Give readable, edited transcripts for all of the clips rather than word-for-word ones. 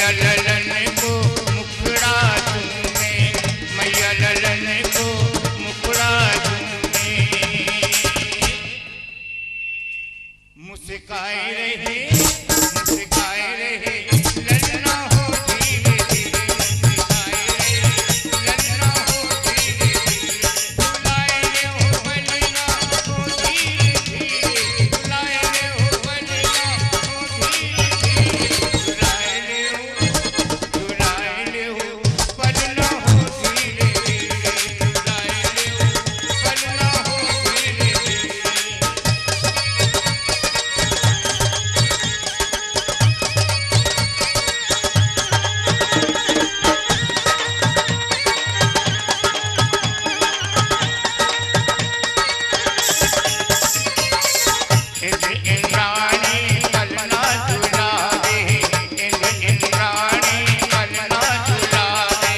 मैया ललन को मुखड़ा चूमे, मैया ललन को मुखड़ा चूमे। मुस्काए रहे मुस्काए रहे ललना हो धीरे धीरे, मुस्काए रहे ललना हो धीरे धीरे, बुलाए ले हो बलना हो धीरे धीरे, बुलाए ले हो बलना हो धीरे धीरे, बुलाए ले हो बलना हो धीरे धीरे, बुलाए ले हो बलना हो धीरे धीरे। इंद्राणी पलना झुलावे, इंद्राणी पलना झुलावे,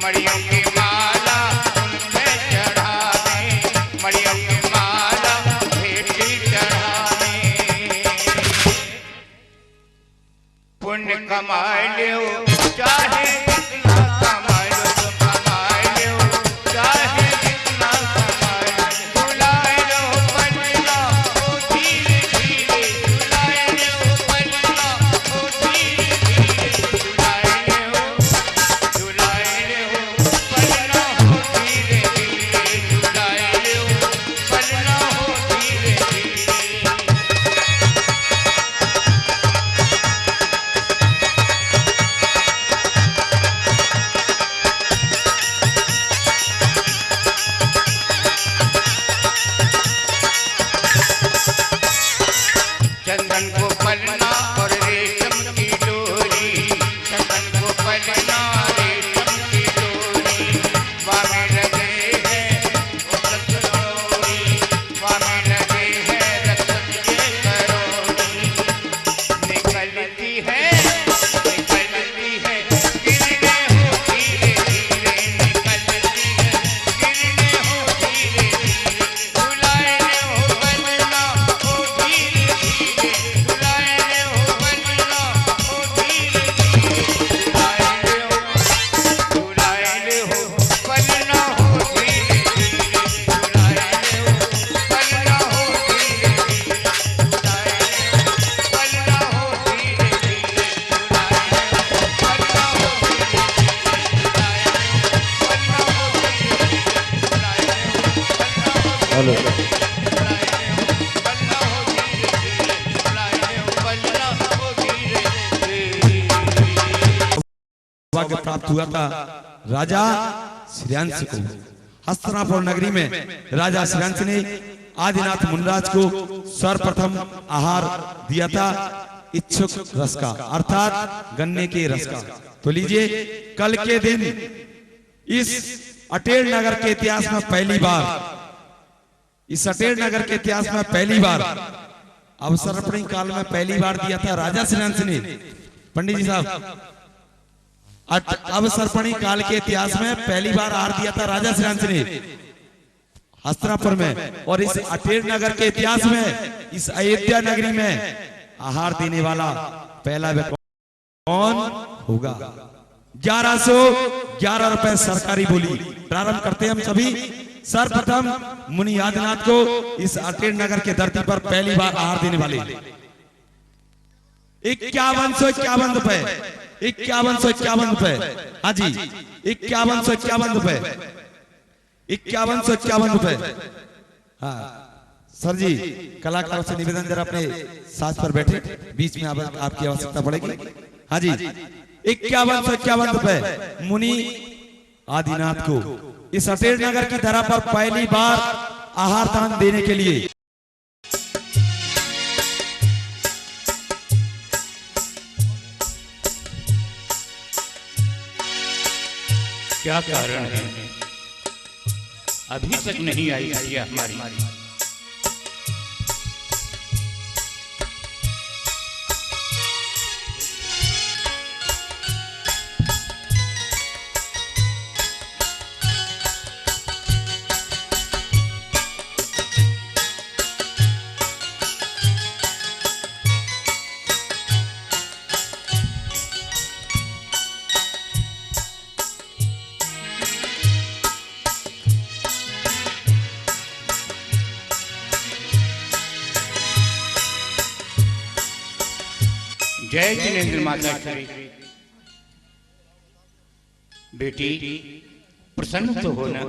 मड़ियों की माला उन पे चढ़ावे, मड़ियों की माला भेटी चढ़ावे। पुण्य कमाए लो चाहे जितना कमाए लो, तुम कमाए लो चाहे जितना कमाए लो, बुलाए लो बलना हो धीरे धीरे, बुलाए लो बलना हो धीरे धीरे, बुलाए लो बलना हो धीरे धीरे, बुलाए लो बलना हो धीरे धीरे। चंदन को पलना और रेशम की डोरी, चंदन को पलना रेशम की डोरी, वामे लगे हैं रत्नोरी, वामे लगे हैं रत्न के करोड़ी। निकलती है गिरने हो धीरे धीरे, निकलती है गिरने हो धीरे धीरे, बुलाए ले हो बलना हो धीरे धीरे, बुलाए ले हो बलना हो धीरे धीरे, बुलाए ले हो बलना हो धीरे धीरे, बुलाए ले हो बलना हो धीरे धीरे, बुलाए ले हो बलना हो धीरे धीरे, बुलाए ले हो बलना हो धीरे धीरे, बुलाए ले हो बलना हो धीरे धीरे, बुलाए ले हो बलना हो धीरे धीरे, बुलाए ले हो बलना हो धीरे धीरे, बुलाए ले हो बलना हो धीरे धीरे। भाग्य प्राप्त हुआ था राजा श्रेयांश को। हस्तिनापुर नगरी में राजा श्रेयांश ने आदिनाथ मुनिराज को सर्वप्रथम आहार दिया था इच्छुक रस का, अर्थात गन्ने के रस का। तो लीजिए, कल के दिन इस अटेर नगर के इतिहास में पहली बार, इस अटेर नगर के इतिहास में पहली बार, अवसर्पणी काल में पहली बार दिया था राजा श्रेयांश ने। पंडित जी साहब, अवसर्पणी काल के इतिहास में पहली बार आहार दिया था राजा श्रेयांश ने हस्तिनापुर में, और इस अटेर नगर के इतिहास में, इस अयोध्या नगरी में आहार देने वाला पहला व्यक्ति कौन होगा? 1111 रुपए सरकारी बोली। प्रारंभ करते हैं हम सभी। सर्वप्रथम मुनि आदिनाथ को इस अटेर नगर के धरती पर पहली बार आहार देने वाले 5151 रुपए, 5151 रुपए। हाँ जी, 5151 रुपए, 5151 रुपए। हाँ सर जी, कलाकारों से निवेदन, जरा अपने साथ पर बैठे, बीच में आपकी आवश्यकता पड़ेगी। हाँ जी, 5151 रुपए मुनि आदिनाथ को इस अटेर नगर की धरा पर पहली बार आहार दान देने के लिए। क्या कारण है अभी तक नहीं आई है हमारी? जय जिनेन्द्र माता श्री। बेटी प्रसन्न तो होना।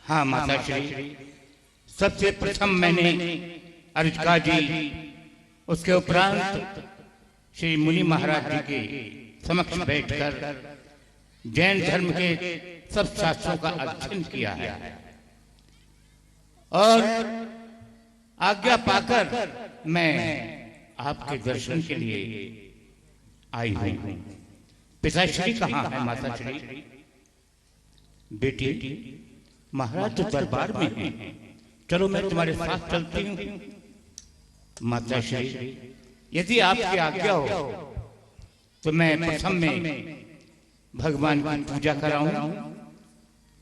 हाँ माता श्री, सबसे प्रथम मैंने अर्चका जी, उसके उपरांत श्री मुनि महाराज जी के समक्ष बैठकर जैन धर्म के सब शास्त्रों का अध्ययन किया है और आज्ञा पाकर मैं आपके दर्शन के लिए आई हूं। पिताश्री कहाँ है माता श्री? बेटी महाराज तो दरबार में हैं, चलो मैं तुम्हारे साथ चलती हूँ। माता श्री, यदि आपकी आज्ञा हो तो मैं प्रथम में भगवान की पूजा कराऊं,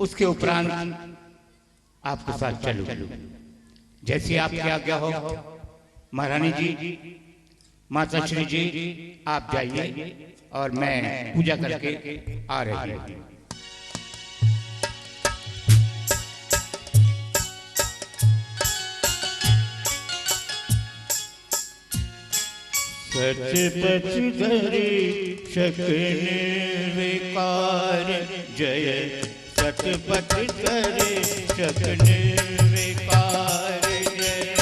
उसके उपरांत आपके साथ चलूं। जैसी आपकी आज्ञा हो। महारानी जी, माता श्री जी, आप जाइए और मैं पूजा करके आ रही हूँ। सचपच धरी शक निर्विकार, जय सचपच धरी शक निर्विकार, जय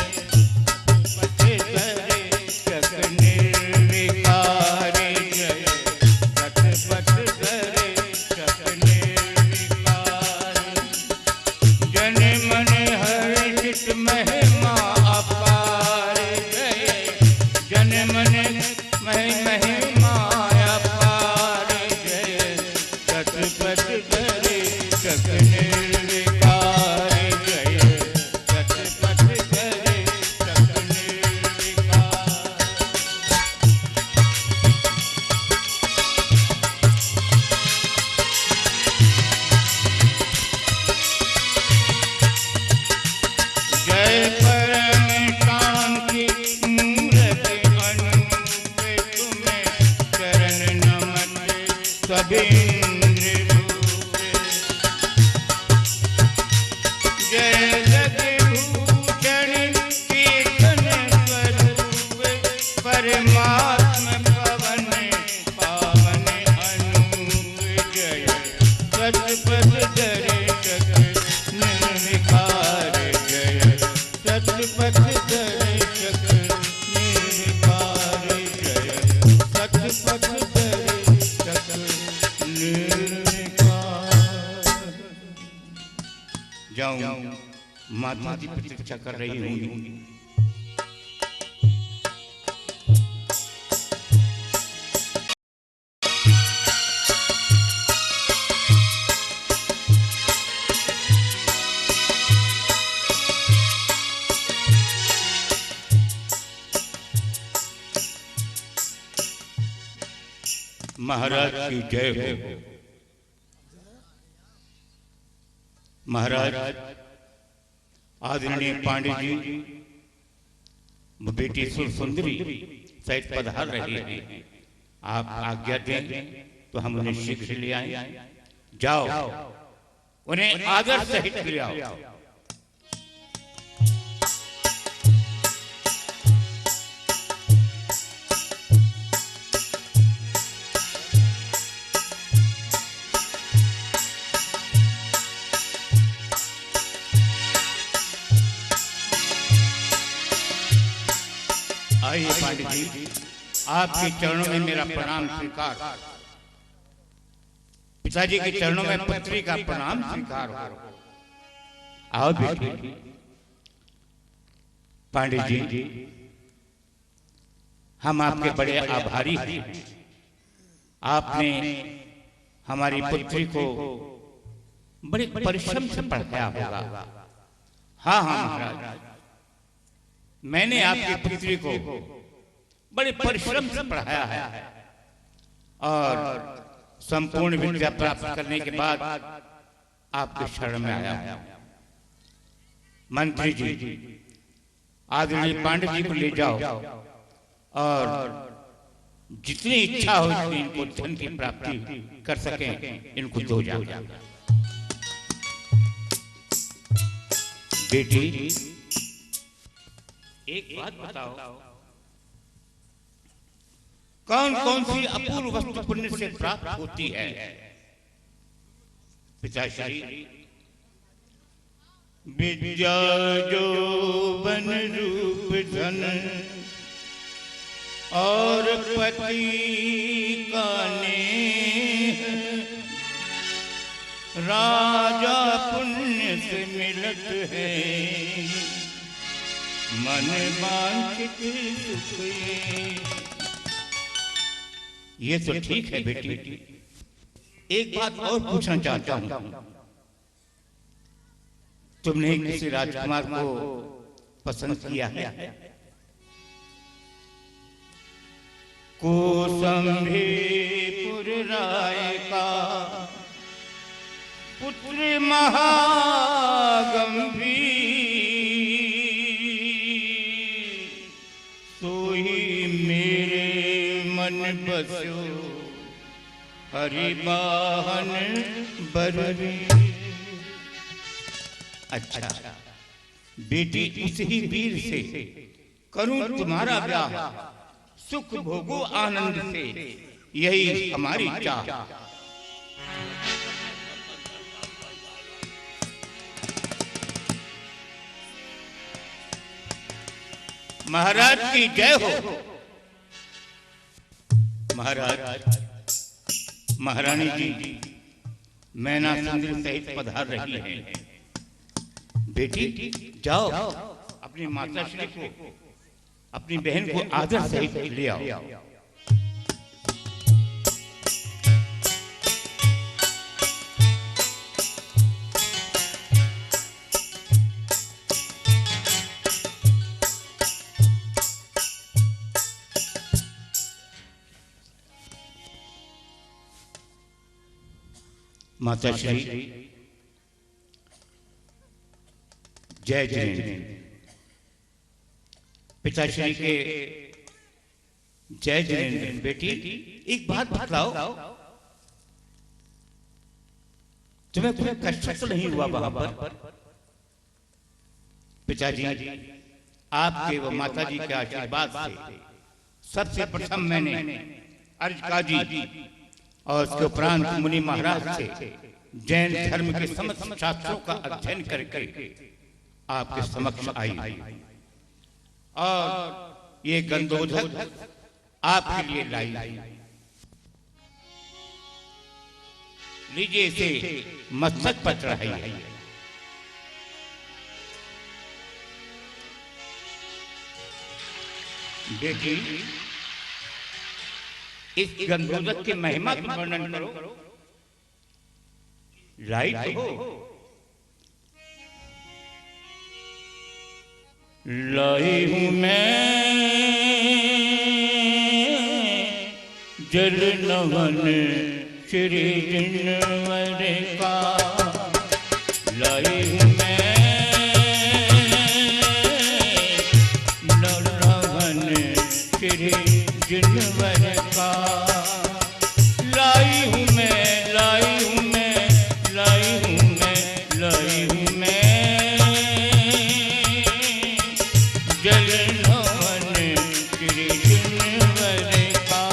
सचपच धरी शक निर्विकार, जय सचपच धरी शक निर्विकार। जन मन हर्षित महिमा अपार, जय जन मन महिमा अपार, जय सचपच धरी शक निर्विकार, जय सचपच धरी शक निर्विकार। जय परम शांति मूरत अनूप, तुम्हें चरण नमन सभी नृरूप। जय जगभूषण कीर्तन स्वरूप, परमात्म पवन पावन अनूप, जय सचपच धरी शक निर्विकार, जय सचपच धरी शक निर्विकार, जय सचपच धरी शक निर्विकार। जाऊं, माता जी प्रतीक्षा कर रही हूँ। महाराज की जय हो। महाराज आदरणीय पांडे जी, बेटी सुंदरी सहित पधार रही है। आप आज्ञा दें तो हम उन्हें शीघ्र ले आए। जाओ, उन्हें आदर सहित ले आओ। आइए पांडे जी, आपके चरणों में मेरा प्रणाम स्वीकार। पिताजी के चरणों में पुत्री का प्रणाम स्वीकार हो। आओ बेटी। पांडे जी, हम आपके बड़े आभारी हैं। आपने हमारी पुत्री को बड़े परिश्रम से पढ़ाया होगा। हाँ हाँ महाराज, मैंने आपकी पुत्री को बड़े परिश्रम से पढ़ाया है और संपूर्ण विद्या प्राप्त करने के बाद आपके शरण में आया। मंत्री जी, आदरणीय पांडे जी को ले जाओ और जितनी इच्छा हो इतनी इनको धन की प्राप्ति कर सकें, इनको दो जाओ। बेटी, एक बात बताओ, कौन कौन सी अपूर्व वस्तु पुण्य से प्राप्त होती है। पिताश्री, विद्या यौवन रूप धन और पति का नेह, राजा पुण्य से मिलत है, मन वांछित सुख ये। ये तो ठीक है बेटी, एक बात और पूछना चाहता हूं। तुमने किसी राजकुमार को पसंद किया है? कौसंभीपुर राय का पुत्र महागंभीर, सोई मेरे मन बसो हरिबाहन बरवीर। अच्छा बेटी, उसी वीर से करूं तुम्हारा ब्याह, सुख भोगो आनंद से, यही हमारी चाह। महाराज की जय हो। महाराज, महारानी जी मैना सुंदरी सहित पधार रही हैं। बेटी जाओ, अपनी माता श्री को, अपनी बहन को आदर सहित ले आओ। माता श्री जय जिनेन्द्र। पिताश्री के जय जिनेन्द्र। बेटी एक बात बतलाओ, तुम्हें कोई कष्ट तो नहीं हुआ वहां पर? पिताजी, आपके व माताजी के आशीर्वाद से सबसे प्रथम मैंने अर्जकाजी और उसके उपरांत मुनि महाराज से जैन धर्म के समस्त शास्त्रों का अध्ययन करके आपके समक्ष आई, और ये गंधोदक आपके लिए लाई। लीजिए, इसे मस्तक पर चढ़ाइए। बेटी इस गंधोदक की महिमा का वर्णन करो। लाइट हो। लाई हूं मैं जल नवन श्री जिनवर का, लाई हूं मैं नवन श्री जिनवर का, लाई हूं मैं, लाई हूं मैं, लाई हूं मैं, लाई हूं मैं जल नवन श्री जिनवर का।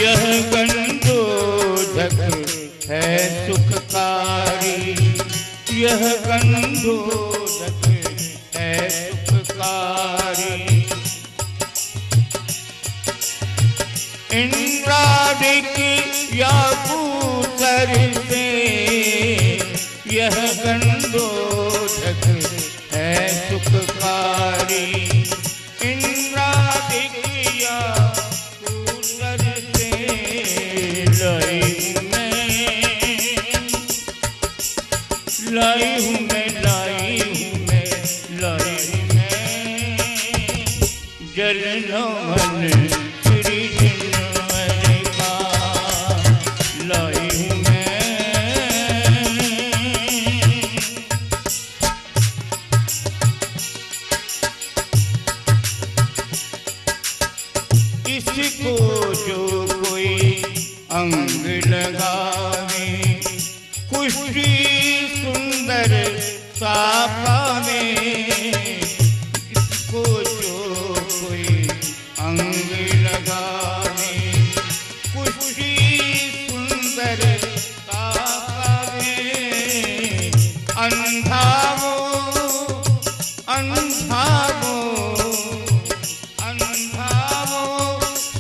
यह गंधोदक है सुखकारी, यह गंधोदक है सुखकारी, इंद्रादिक या पूतर से यह गंधोदक है सुखकारी, इंद्रादिक या पूतर से लाई हूं मैं, लाई हूं मैं, लाई हूं मैं जल नवन श्री जिनवर का, लाई हूं मैं। इसको जो कोई अंग लगावे, कुछ खुशी सुंदर साफा में इसको जो कोई अंग लगावे, खुशी सुंदर साफा में अंधा वो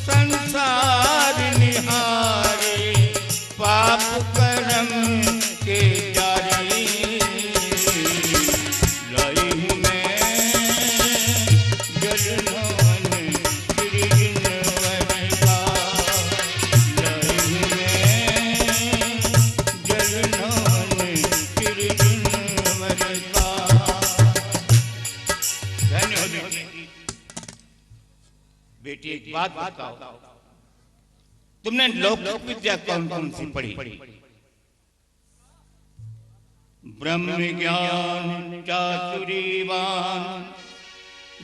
संसार निहारे, पाप कर्म के जारी लाई हूँ मैं जलनवन गिरिजनवन का, लाई हूँ मैं जलनवन गिरिजनवन का। धन्यवाद। बेटी एक बात बताओ, तुमने लौकिक विद्या कौन कौन सी पढ़ी? ब्रह्म ज्ञान चातुरीवान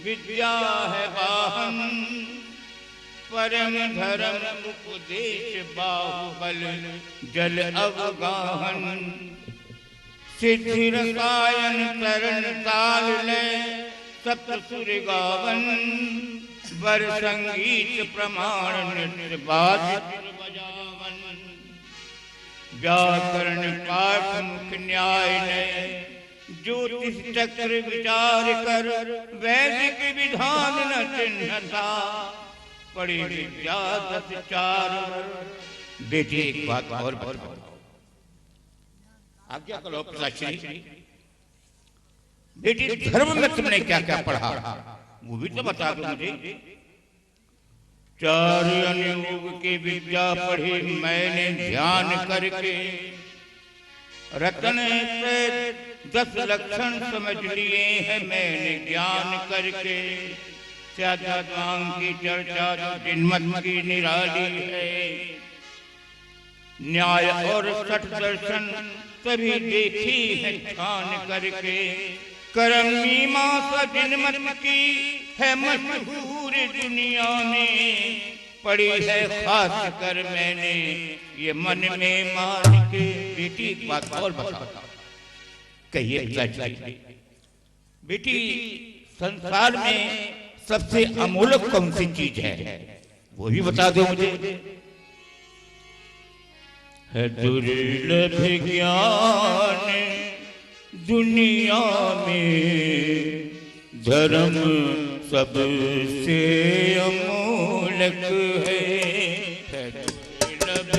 विद्या है वाहन, परम धर्म उपदेश बाहुबल जल अवगाहन, सिद्धि रसायन तरण ताल लय सप्त सुर गावन, वर संगीत प्रमाण नृत्य वाद्य बजावन, व्याकरण पाठ मुख न्याय नय, ज्योतिष चक्र विचार कर वैदिक विधान न चिन्हता, पढ़ी विद्या 10 4। बेटी एक बात और बताओ, आज्ञा करो पिताश्री, बेटी धर्म में तुमने क्या क्या पढ़ा वो भी तो बता दो मुझे। 4 अनुयोग की विद्या पढ़ी मैंने ध्यान करके, रतन से 10 लक्षण समझ लिए हैं मैंने ज्ञान करके, की चर्चा जो जिनमत की निराली है, न्याय और सठ दर्शन सभी देखी है ध्यान करके, कर्म मीमांसा जिनमत की है मशहूर दुनिया में, पढ़ी है खास कर मैंने ये मन में मान के। बेटी एक बात और बताओ, कहिए बेटी संसार में सबसे अमूल्य कौन सी चीज है वो भी बता दो मुझे। है दुर्लभ ज्ञान दुनिया में, धर्म सबसे अमूलक है दुर्लभ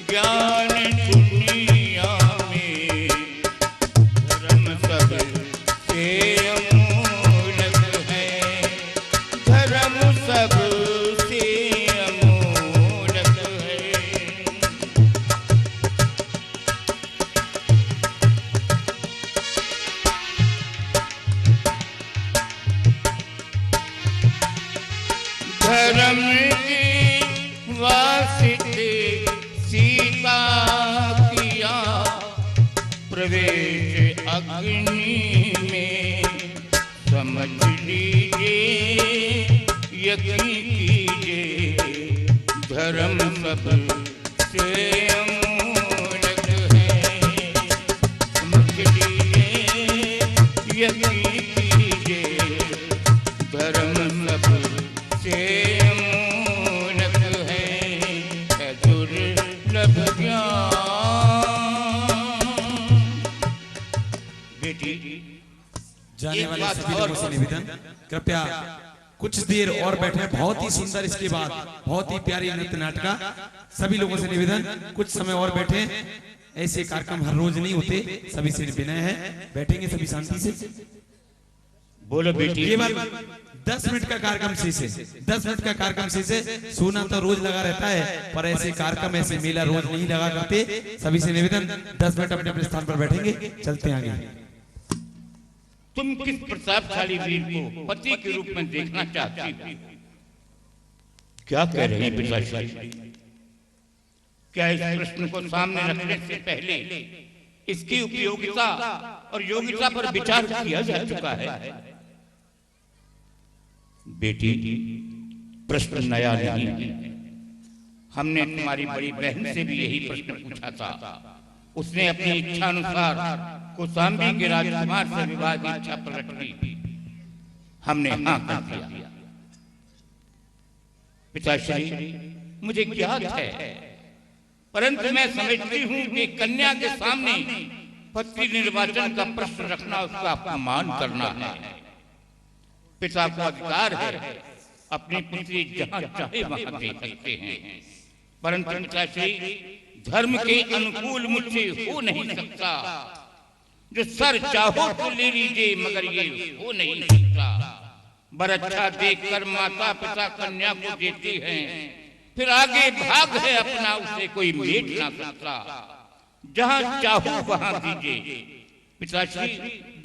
ज्ञान दुनिया में, धर्म सबसे अमूलक है, धर्म सबसे अमूलक है। धर्म की वास्ते सीता किया प्रवेश अग्नि में, समझ लीजिए यकीन कीजिए धर्म सबसे अमूलक है, समझ लीजिए यकीन कीजिए धर्म सबसे अमूलक है दुर्लभ ज्ञान। बेटी जाने वाले सभी लोगों से निवेदन, कृपया कुछ देर और बैठे। बहुत ही सुंदर, इसके बाद बहुत ही प्यारी नृत्य नाटिका। सभी लोगों से निवेदन कुछ समय और बैठे, ऐसे कार्यक्रम हर रोज नहीं होते, सभी से विनय है बैठेंगे सभी शांति से। बोलो बेटी। केवल 10 मिनट का कार्यक्रम शेष है, 10 मिनट का कार्यक्रम शेष है। सोना तो रोज लगा रहता है, पर ऐसे कार्यक्रम ऐसे मेला रोज नहीं लगा करते। सभी से निवेदन 10 मिनट अपने अपने स्थान पर बैठेंगे, चलते आगे। तुम किस प्रतापशाली वीर को पति के रूप में देखना चाहती हो? क्या कह रहे हैं पिताश्री? क्या इस प्रश्न को सामने रखने से पहले इसकी उपयोगिता और योग्यता पर विचार किया जा चुका है? बेटी प्रश्न नया नहीं, हमने तुम्हारी बड़ी बहन से भी यही प्रश्न पूछा था। उसने अपनी इच्छा अनुसार कौशाम्बी के राजकुमार से विवाह की इच्छा प्रकट की। हमने हाँ कर दिया। पिताश्री, मुझे ज्ञात है, परंतु मैं समझती हूँ कि कन्या के सामने पति निर्वाचन का प्रश्न रखना उसका अपमान करना है। पिता को अधिकार है अपनी पुत्री जहाँ चाहे वहां दे सकते हैं, परंतु पिताश्री, धर्म के अनुकूल मुझसे हो नहीं सकता। जो सर चाहो तो ले लीजिए, मगर ये हो नहीं सकता। बर अच्छा देखकर माता पिता कन्या को देती हैं, फिर आगे भाग है अपना, उसे कोई मेट ना सकता। जहां चाहो वहां दीजिए पिताजी,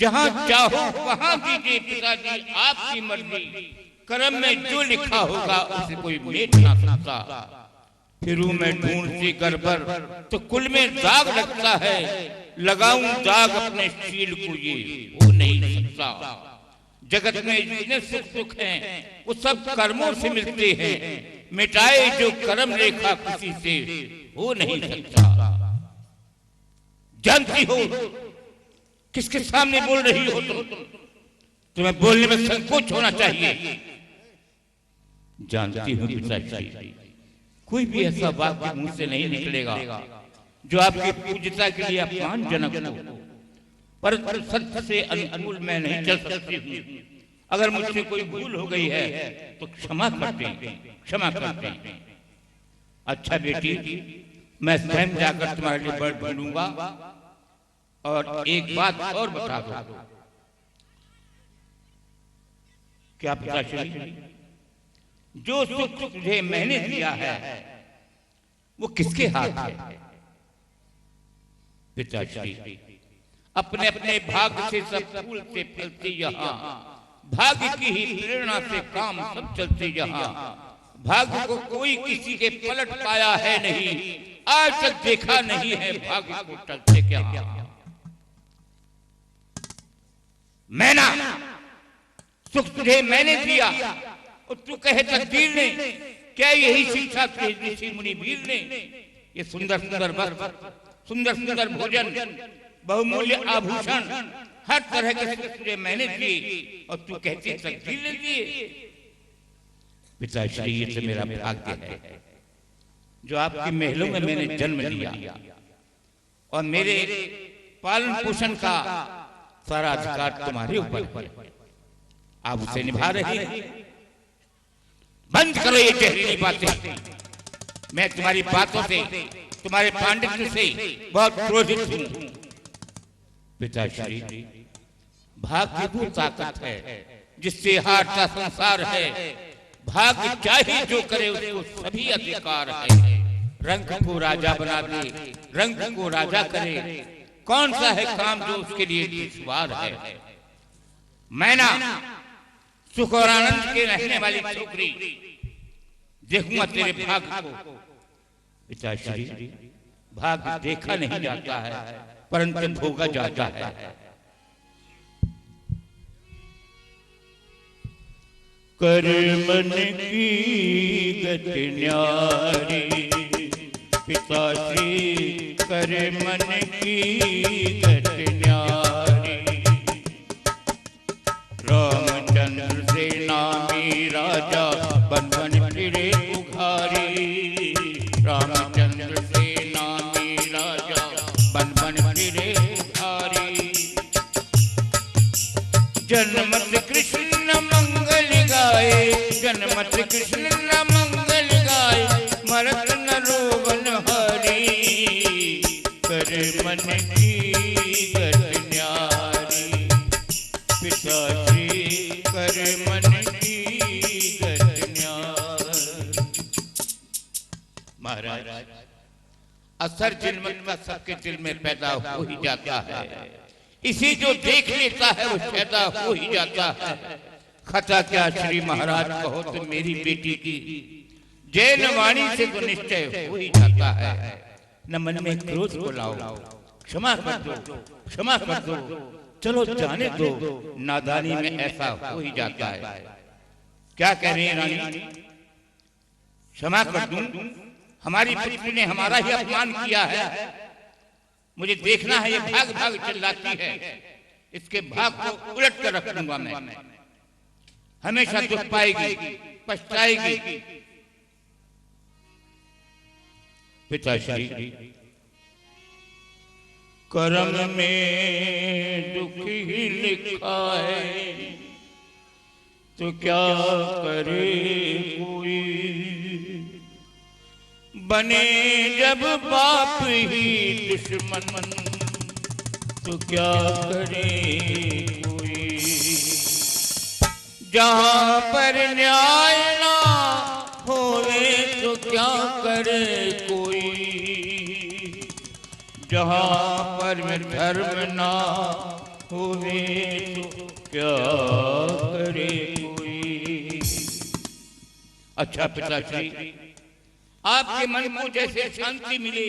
जहां चाहो वहां दीजिए पिताजी, आपकी मर्जी। कर्म में जो लिखा होगा उसे कोई मेट ना सकता। फिरूं मैं ढूंढ से घर पर तो कुल में दाग लगता है, लगाऊं दाग अपने शील को, ये हो नहीं सकता। जगत में जितने सुख सुख हैं वो सब कर्मों से मिलते हैं, मिटाए जो कर्म रेखा किसी से हो नहीं सकता। जानती हो किसके सामने बोल रही हो तुम? तुम्हें बोलने में संकोच होना चाहिए। जानती हूँ पिताजी, कोई भी ऐसा वाक्य मुंह से नहीं निकलेगा जो आपकी पूज्यता के लिए अपमानजनक हो, पर सत्य से अनुकूल मैं नहीं चल सकती हूँ। अगर मुझसे कोई भूल हो गई है तो क्षमा करते हैं, क्षमा करते हैं। अच्छा बेटी, मैं स्वयं जाकर तुम्हारे लिए वर ढूंढूंगा। और एक बात और बता दो, क्या पिताश्री, जो सुख तुझे मैंने दिया है वो किसके हाथ है? पिताश्री, अपने अपने भाग्य से सब फूलते फलते यहाँ, भाग्य की ही प्रेरणा से काम सब चलते यहाँ। भाग्य को कोई किसी के पलट पाया है नहीं, आज तक देखा नहीं है भाग्य को टलते क्या। मैना, सुख तुझे मैंने दिया और तू कहे तकदीर ने, क्या यही शिक्षा तुझे ऋषि मुनि वीर ने? ये सुंदर सुंदर वस्त्र, सुंदर सुंदर भोजन, बहुमूल्य आभूषण, हर तरह के सुख तुझे मैंने दिए और तू कहती तकदीर ने दिए। पिताश्री, ये तो मेरा भाग्य है जो आपके महलों में मैंने जन्म लिया और मेरे पालन पोषण का सारा अधिकार तुम्हारे ऊपर है। आप उसे निभा रहे हैं। बंद करो ये जहरीली बातें। मैं तुम्हारी बातों से, तुम्हारे पांडित्य से बहुत क्रोधित हूं। पिताश्री, भाग्य वो ताकत है जिससे हारता संसार है। भाग्य चाहे जो करे उसको सभी अधिकार है। रंग को राजा बना दे, रंग को राजा करे, कौन सा है काम जो उसके लिए दुश्वार है? मैना, सुख और आनंद के रहने वाली छोकरी, देखूंगा तेरे भाग्य को। पिताश्री, भाग्य देखा नहीं जाता है परंतु भोगा जाता है। कर मन की गति न्यारी, पिताश्री कर मन की गति न्यारी। रामचंद्र से नामी राजा बन बन फिरे उघारी। रामचंद्र से नामी राजा बन बन फिरे उघारी। जन्मत कृष्ण मंगल गाए, जन्मत कृष्ण मंगल गाए, मरत न रोवन हरी। कर मन की गति न्यारी, पिताश्री कर मन की गति न्यारी। महाराज, असर जन्मत का सबके दिल में पैदा हो ही जाता है। इसी जो देख लेता है वो पैदा हो ही जाता है। खता क्या श्री महाराज कहो तो मेरी बेटी की जैन वाणी से तो निश्चय हो ही जाता है। न मन में क्रोध को लाओ, क्षमा कर दो, क्षमा कर दो, चलो जाने दो। नादानी में ऐसा हो ही जाता है। क्या कह रही हैं रानी? क्षमा कर दूं? हमारी पुत्री ने हमारा ही अपमान किया है। मुझे देखना है ये भाग भाग चिल्लाती है, इसके भाग को उलट कर रख दूंगा मैं। हमेशा दुख पाएगी, पछताएगी। पिताश्री, कर्म में दुख ही लिखा है तो क्या करे कोई, बने जब बाप ही दुश्मन तो क्या करे कोई। जहां पर न्याय ना होवे तो क्या करे कोई, जहां पर धर्म ना होवे तो क्या करे कोई। अच्छा पिताश्री, आपके मन को जैसे शांति मिले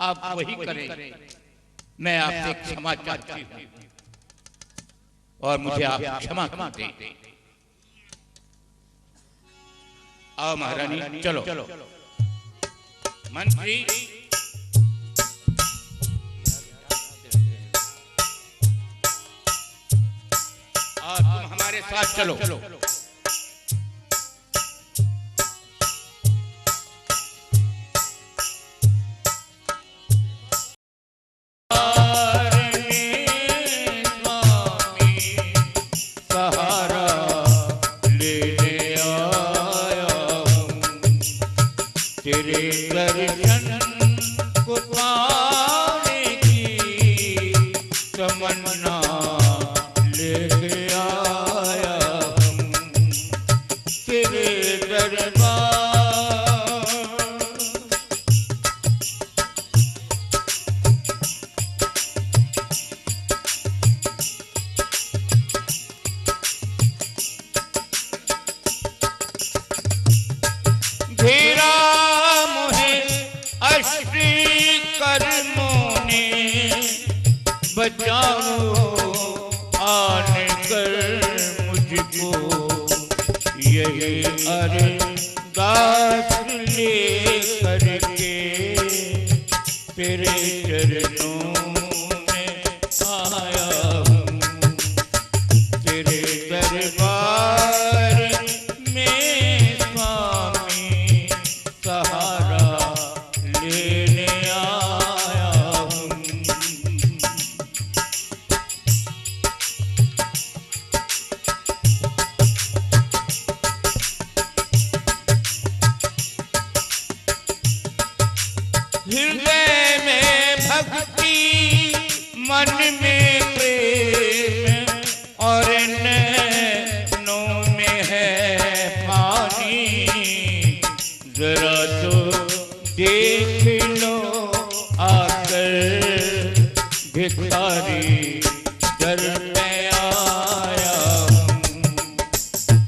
आप वही करें। मैं आपसे क्षमा चाहती हूँ और मुझे आप क्षमा कर दें। आओ महारानी, चलो मंत्री, और तुम हमारे साथ चलो। तेरे दर्शन को पाने की तमन्ना लेके आया हूँ तेरे दरबार। घेरा कर्मों ने बचाओ आन कर मुझको, यही अरदास ले करके तेरे चरणों में आया हूँ तेरे दरबार में स्वामी सहारा लेने हृदय में भक्ति, मन में प्रेम और नैनों में है पानी। जरा तो देख लो आकर भिखारी दर में आया हूँ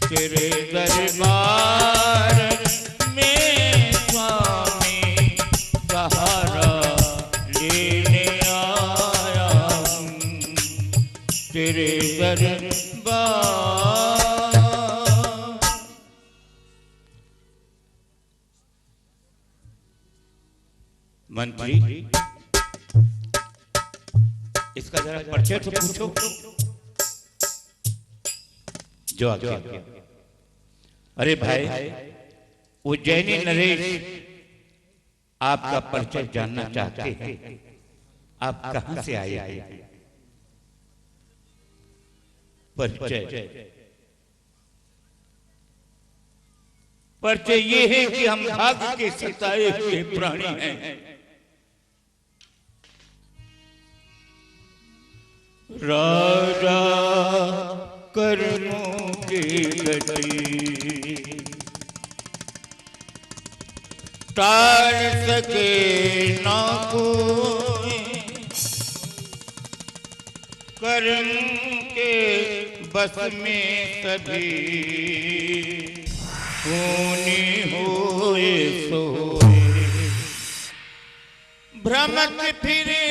तेरे दरबार में स्वामी सहारा लेने आया हूँ तेरे दरबार। मंत्री, इसका जरा परिचय तो पूछो। जो आगे। अरे भाई, उज्जैनी नरेश आपका परिचय जानना चाहते हैं। आप कहां से आए हैं? परिचय ये है कि हम भाग्य के सताए हुए प्राणी हैं। राजा कर्मों की गति टाल सके ना कोई, कर्म के बस में सभी खूनी होए सोए। भ्रमत फिरे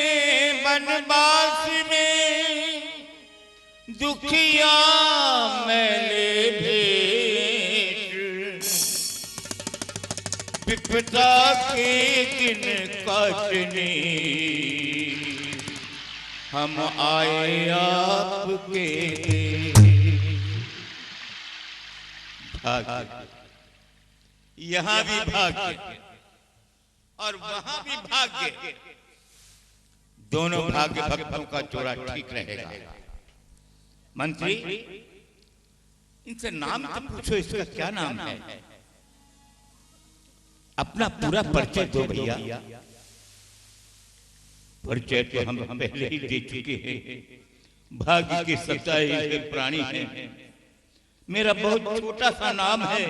बनवास में दुखिया मैले भेंट, विपदा के दिन काटने हम आए आपके भाग्य, यहां भी भाग्य और वहां भी भाग्य, दोनों भाग्य भक्तों का जोड़ा ठीक रहेगा। मंत्री, इनसे नाम तो पूछो, इसका क्या नाम है? अपना पूरा परिचय दो भैया। परिचय तो हम पहले ही दे चुके हैं। भाग्य के सताए हुए प्राणी हैं। मेरा बहुत छोटा सा नाम है,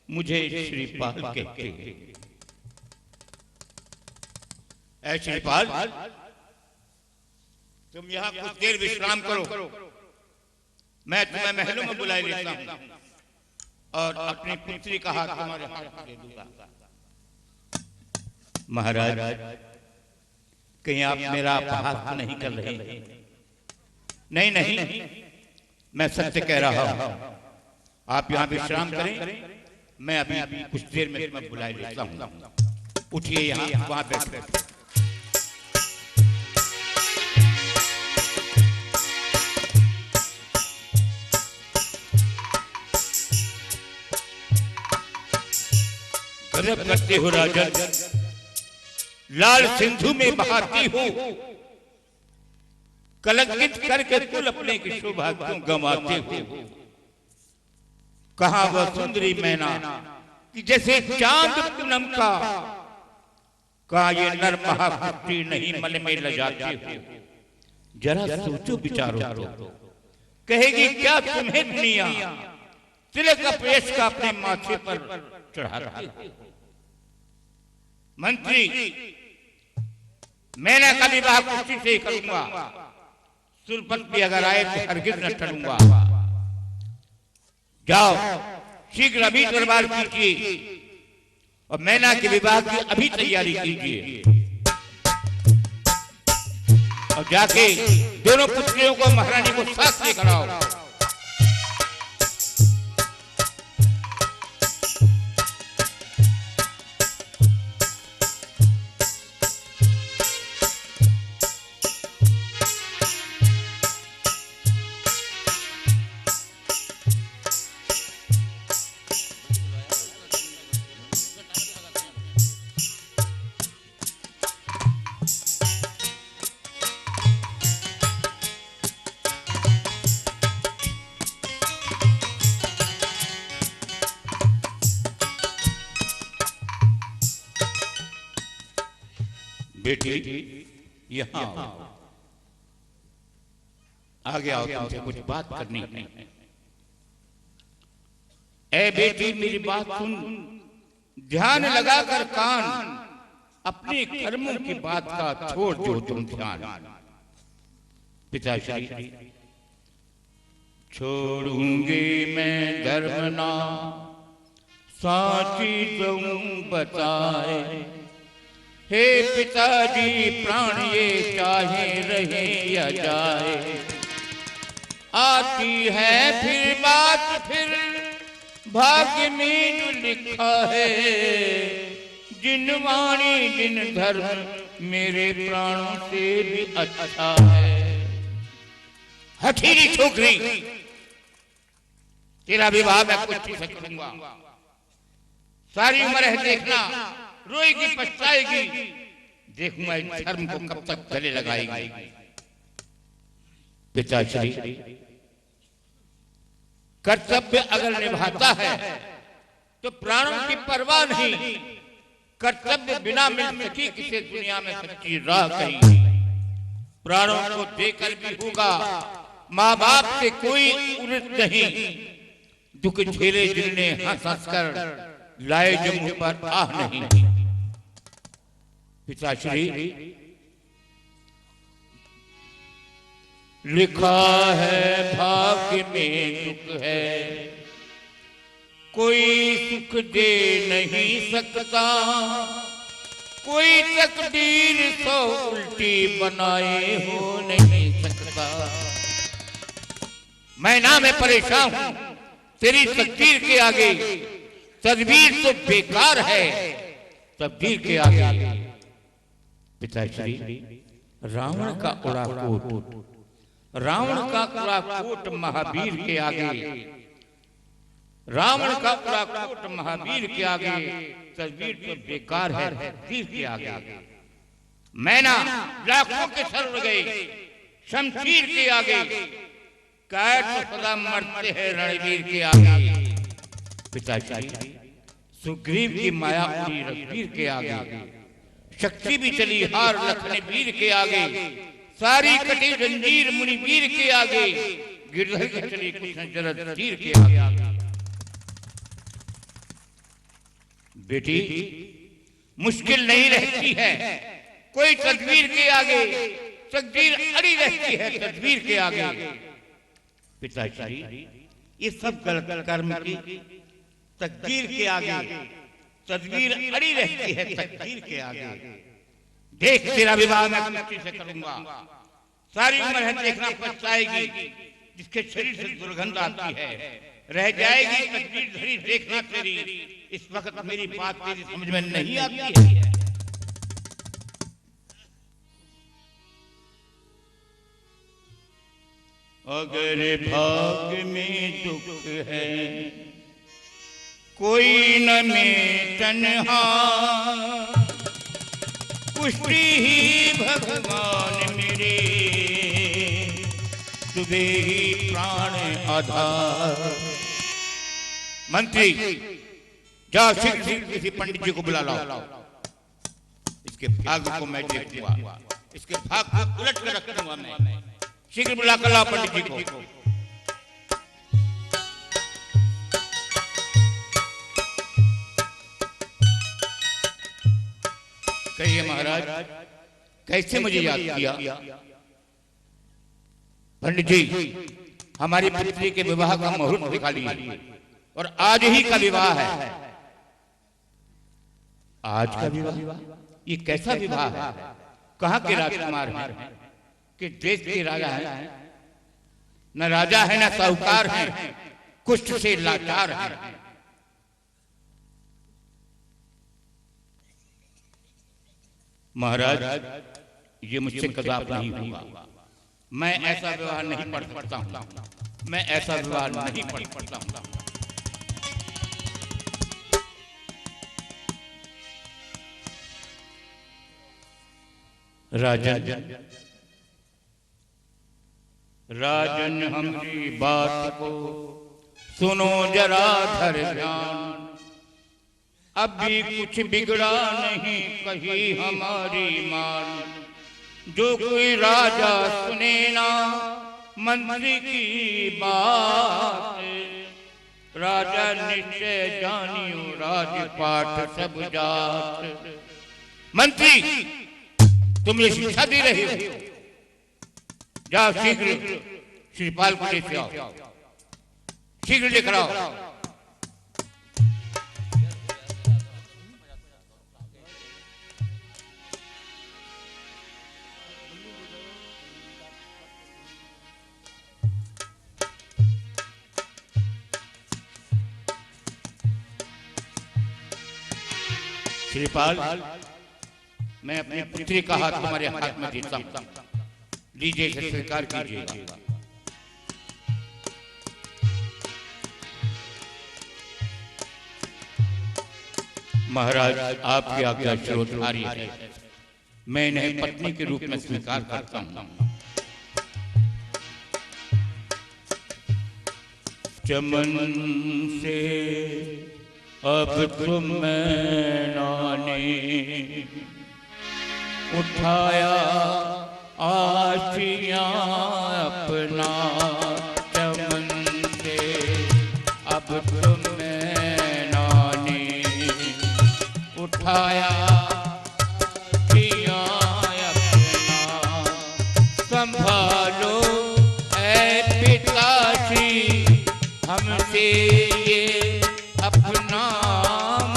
मुझे श्रीपाल कहते हैं। ऐ श्रीपाल, तुम यहाँ कुछ देर विश्राम करो, मैं तुम्हें महलों में बुलाए लेता हूँ और अपनी पुत्री का हाथ तुम्हारे हाथ दे दूंगा। महाराज, कहीं आप मेरा अपहास तो नहीं कर रहे? नहीं नहीं, मैं सत्य कह रहा हूं। आप यहाँ विश्राम करें, मैं अभी कुछ देर में तुम्हें बुलाए लेता हूँ। उठिए, यहाँ वहां बैठ। गजब करते हो राजन, लाल सिंधु में बहाती हो, कलंकित करके कुल अपने की शोभा क्यों गंवाते हो? कहा वह सुंदरी मैना कि जैसे चांद पूनम का, कहा ये नर महाकुटी नहीं मन में लजाते हो? जरा सोचो विचारो तो, कहेगी क्या तुम्हें दुनिया तिलक अपयश का अपने माथे पर चढ़ाती हो? मंत्री, मैंने का विवाह कुर्सी से ही करूंगा। सुरपत भी अगर आए तो हरगिज न टलूंगा। जाओ, शीघ्र अभी दरबार कीजिए और मैना के विवाह की अभी तैयारी कीजिए और जाके दोनों पुत्रियों को महारानी को साथ लेकर आओ। बेटी, यहाँ आओ, आगे आओ, तुमसे कुछ बात करनी है। ए बेटी, मेरी बात सुन, ध्यान लगाकर कान, अपने कर्मों की बात का छोड़ दो तुम ध्यान। पिताश्री, छोड़ूंगी मैं धर्म ना, साची तुम बताए। हे पिताजी, प्राण ये चाहे रहे या जाए, आती है फिर बात, फिर भाग्य में जो लिखा है। जिन वाणी जिन धर्म मेरे प्राणों से भी अच्छा है। हठीली छोकरी, तेरा विवाह मैं कुछ नहीं करूंगा। सारी उम्र है देखना, रोएगी पछताएगी, देखूंगा इन धर्म को कब तक गले लगाएगी। पिताश्री, कर्तव्य अगर निभाता है तो प्राणों की परवाह नहीं। कर्तव्य बिना मिल सकी किसी दुनिया में सच्ची राह कहीं। प्राणों को देकर भी होगा, माँ बाप से कोई उम्मीद नहीं। दुख झेले जिनने हंस हंस कर लाए जो मुझ पर आह नहीं। पिताश्री, लिखा है भाग्य में दुख है, कोई सुख दे नहीं सकता। कोई तकदीर तो उल्टी बनाए हो नहीं सकता। मैं ना मैं परेशान हूं तेरी तकदीर के आगे। तदबीर तो बेकार है तकदीर के आगे। पिताश्री, रावण का उड़ा कोट, रावण का उड़ा कोट महावीर के आगे, रावण का उड़ा कोट महावीर के आगे, तस्वीर तो बेकार है तीर के आगे। मैना लाखों के सर उड़ गए शमशीर के आगे, कैद तो सदा मरते हैं रणवीर के आगे। पिताजी सुग्रीव की माया उड़ी रघुवीर के आगे, शक्ति भी चली हार लखने वीर के आगे, सारी कटी जंजीर मुनिवीर के आगे, गिरधर की चली कृष्ण जरद तीर के आगे। बेटी मुश्किल नहीं रहती है कोई तदबीर के आगे, तकदीर अड़ी रहती है तदबीर के आगे। पिताजी ये सब गलत कर्म की तकदीर के आगे, तदबीर अड़ी रहती है तकदीर के आगे। देख तेरा विवाह मैं कुश्ती से करूंगा, सारी उम्र है देखना पछताएगी, जिसके शरीर से दुर्गंध आती है रह जाएगी तकदीर धरी देखना तेरी। इस वक्त मेरी बात तेरी समझ में नहीं आती है। अगर भाग में दुख है कोई न में तन्हा, पुष्टि ही भगवान मेरे तुझे ही प्राण आधार। मंत्री जाओ शीघ्र किसी पंडित जी को बुला लाओ, इसके भाग को मैं देखूंगा, इसके भाग को उलट कर रखूंगा मैं। शीघ्र बुला कर लाओ पंडित जी को। कहिए महाराज कैसे मुझे याद किया? पंडित जी हमारी पुत्री के विवाह का मुहूर्त दिखा लिए और आज ही का विवाह है। आज का विवाह? ये कैसा विवाह है? कहाँ के राजकुमार हैं? कि देश के राजा हैं? न राजा है न साहूकार है, कुष्ठ से लाचार है। महाराज ये मुझसे कदाप नहीं होगा, मैं ऐसा व्यवहार नहीं पढ़ सकता हूँ, मैं ऐसा व्यवहार नहीं पढ़ सकता हूँ। राजन राजन हमारी बात को सुनो जरा धर ध्यान, अभी कुछ बिगड़ा नहीं कही हमारी मान। जो कोई राजा सुने ना मंत्री की बात, राजा निश्चय जानियो राजपाट सब जात। मंत्री तुम मुझे शिक्षा दे रहे हो, जाओ शीघ्र श्रीपाल को लेकर आओ, शीघ्र लेकर आओ। श्रीपाल मैं अपनी पुत्री का हाथ तुम्हारे हाथ में देता हूं, लीजिए इसे स्वीकार कीजिए। महाराज आपकी आज्ञा श्रोतधारी है, मैं इन्हें पत्नी के रूप में स्वीकार करता हूं। चमन से अब तुम मैंने उठाया आशियां अपना, चमन से अब तुम मैंने उठाया आशियां अपना। संभालो ऐ पिताश्री हमसे ये अपना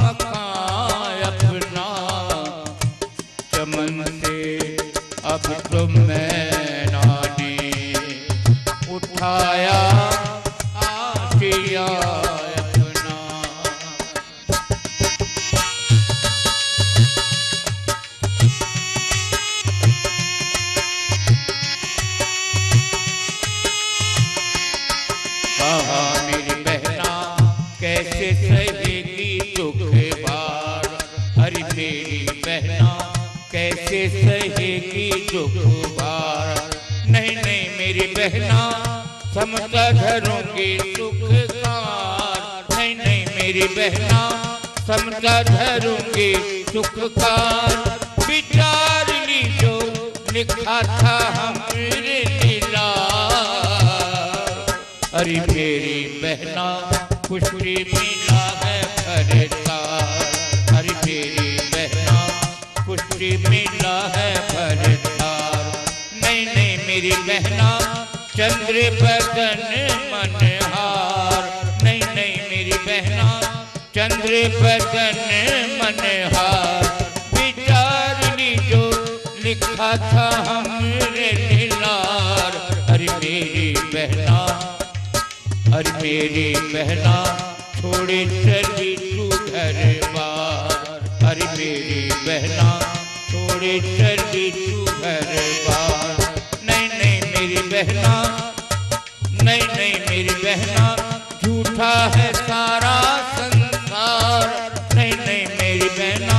मकान अपना, चमन से अब तुम मैंने उठाया आशिया अपना। कैसे सहेगी दुख भार। अरे मेरी बहना कैसे सहेगी दुख भार। नहीं नहीं मेरी बहना समझा धरूंगी सुख कार। नहीं नहीं मेरी बहना समझा धरूंगी सुख कार। विचार ली जो लिखा था हमरे लीला। अरे मेरी बहना खुशी मिला है भरतार। अरे मेरी बहना खुशी मिला है भरतार। नहीं नहीं मेरी बहना चंद्र बदन मनहार। नहीं नहीं मेरी बहना चंद्र बदन मनहार। विचार ली जो लिखा था हमरे लीलार। अरे मेरी बहना अरे मेरी बहना छोड़े चली तू घर बार। अरे मेरी बहना छोड़े चली तू घर बार। नहीं नहीं मेरी बहना नहीं नहीं मेरी बहना झूठा है सारा संसार। नहीं नहीं मेरी बहना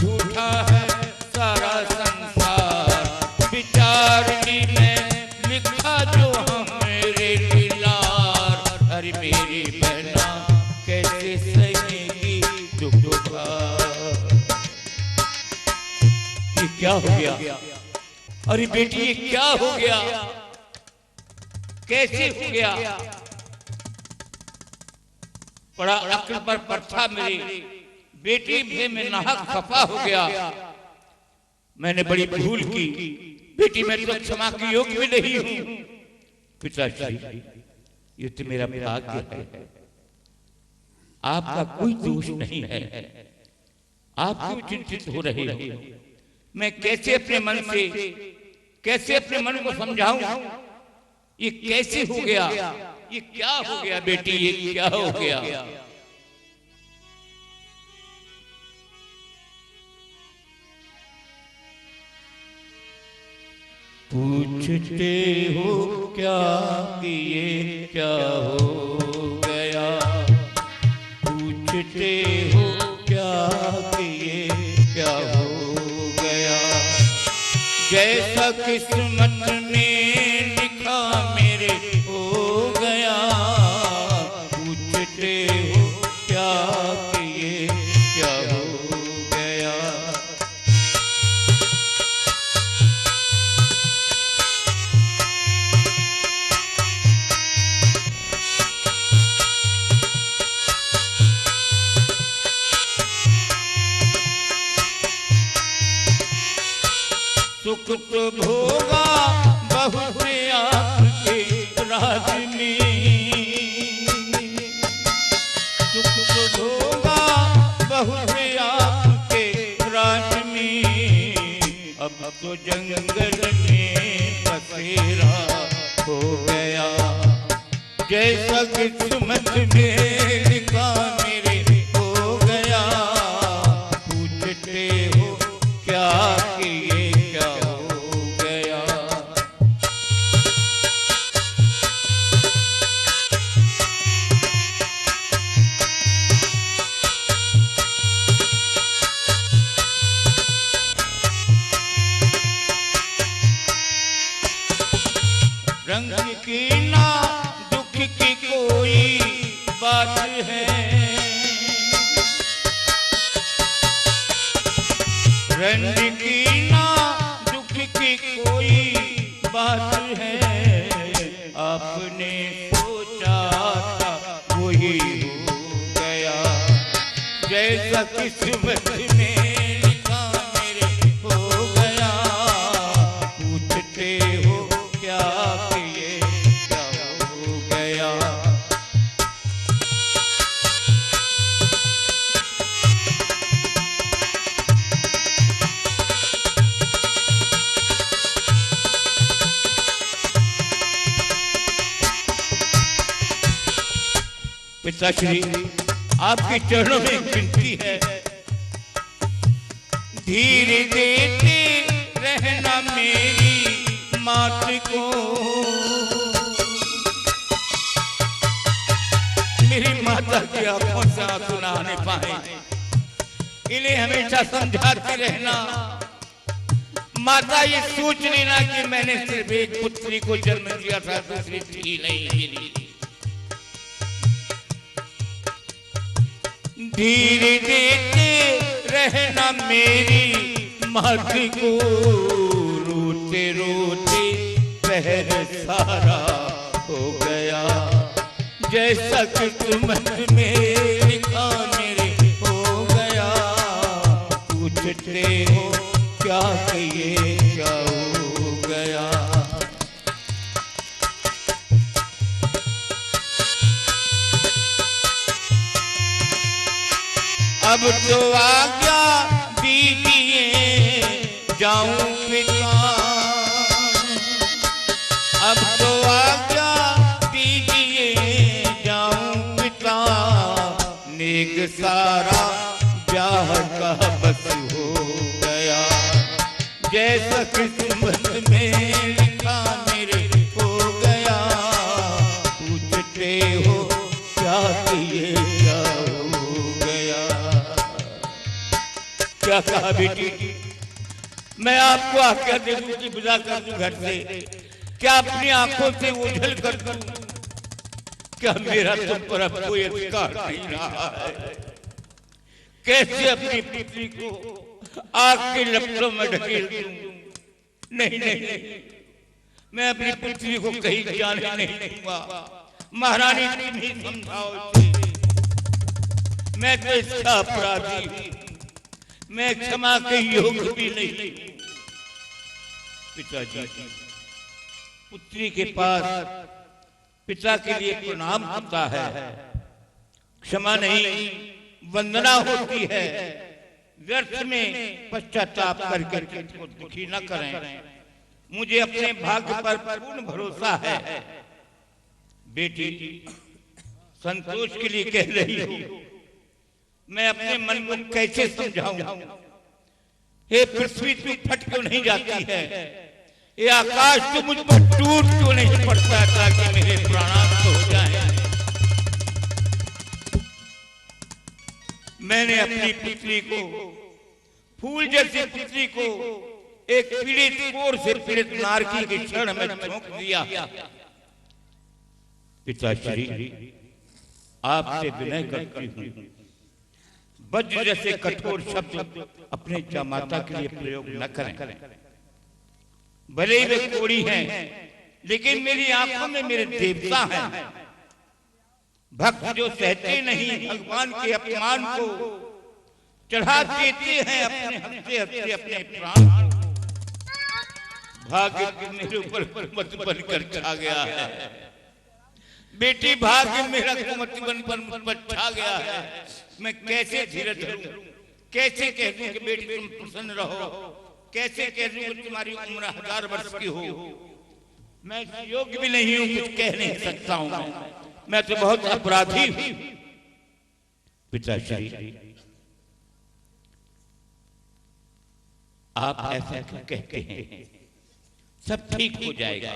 झूठा है सारा संसार। विचारनी में लिखा जो हमरे लीलार। अरे मेरी बहना कैसे सहेगी दुख भार। ये क्या हो गया? अरे बेटी ये क्या हो गया? कैसे हो गया? बड़ा अक्ल पर परछा मेरी बेटी भी में नाहक खफा हो गया। मैंने बड़ी भूल की बेटी, मैं तो क्षमा की योग्य भी नहीं हूं। पिताजी ये तो मेरा भाग्य है, आपका कोई दोष नहीं है। आप क्यों चिंतित हो रहे हो? मैं कैसे अपने मन से कैसे अपने मन को समझाऊं? ये कैसे हो गया? ये क्या हो गया बेटी? ये क्या हो गया? पूछते हो क्या कि ये क्या हो गया? पूछते हो क्या कि ये क्या हो गया? जैसा किस्मत में लिखा मेरे हो गया। पूछते हो क्या कि ये क्या हो गया? सुख तो भोगा बहुत आपके राज में। सुख तो भोगा बहुत आपके राज में। अब तो जंगल में बसेरा हो गया। जैसा किस्मत में लिखा मेरे हो गया। पूछते हो क्या कि ये क्या हो गया? रंग की ना दुख की कोई बात है। रंग की ना दुख की कोई बात है। आपने सोचा था वही हो गया। जैसा किस्मत में लिखा मेरे हो गया। पूछते हो क्या कि ये क्या हो गया? पिताश्री आपके चरणों में एक विनती है। धीरे देते रहना मेरी मात को। मेरी मात माता की आंखों से आंसू ना आने पाए, इन्हें हमेशा समझाते रहना। माता ये सोच लेना कि मैंने सिर्फ एक पुत्री को जन्म दिया था, दूसरी थी नहीं मिली। धीरे देते रहना मेरी मात को, रोते रोते पहर सारा हो गया। जैसा किस्मत में लिखा मेरे हो गया। पूछते हो क्या ये क्या हो गया। अब तो आज्ञा दीजिए जाऊं पिता, अब तो आज्ञा दीजिए जाऊं पिता। नेक सारा ब्याह का बस हो गया। जैसा किस्मत में लिखा मेरे हो गया। पूछते हो क्या ये क्या हो गया। क्या कहा बेटी, मैं आपको आज्ञा दे दूं कि विदा कर दूं घर से? क्या अपनी आंखों से ओझल कर दूं? क्या मेरा तुम पर अब कोई अधिकार नहीं रहा है? कैसे अपनी पुत्री को आग के लपटों में ढकेल दूं? नहीं नहीं नहीं, मैं अपनी पुत्री को कहीं जाने नहीं दूंगा। महारानी तुम ही समझाओ इसे। मैं तो इसका अपराधी हूं, मैं क्षमा के योग्य भी नहीं। पिताजी, पुत्री के पास पिता के लिए प्रणाम होता है, क्षमा नहीं वंदना होती है। व्यर्थ में पश्चाताप करके को दुखी न करें। मुझे अपने भाग्य पर पूर्ण भरोसा है। बेटी, संतोष के लिए कह रही हूं, मैं अपने मन को कैसे समझाऊं? ये पृथ्वी तू फट क्यों नहीं जाती है? ये आकाश तो मुझ पर टूट क्यों नहीं पड़ता ताकि मेरे प्राणांत हो जाएं? मैंने अपनी पुत्री को, फूल जैसी पुत्री को एक पीड़ित कोर से पीड़ित नारकी के क्षण में झोंक दिया। पिताश्री, आपसे विनय करती हूं, वज्र जैसे कठोर शब्द अपने जामाता के लिए प्रयोग न करें। भले ही वे कोड़ी हैं, लेकिन मेरी आंखों में मेरे देवता हैं। भक्त जो सहते नहीं भगवान के अपमान को, चढ़ा देते हैं अपने हफ्ते हफ्ते अपने प्राण को। भाग्य मेरे ऊपर कुमत बनकर छा गया है। बेटी, भाग्य मेरा कुमत बन छा गया है। मैं कैसे धीरज धरूं? कैसे कह दूं कि बेटी तुम प्रसन्न रहो? कैसे कह दूं कि तुम्हारी उम्र 1000 वर्ष की हो? मैं योग्य भी नहीं हूं, कुछ कह नहीं सकता हूं। मैं तो बहुत अपराधी हूं। पिताश्री, आप ऐसा क्यों कहते हैं? सब ठीक हो जाएगा,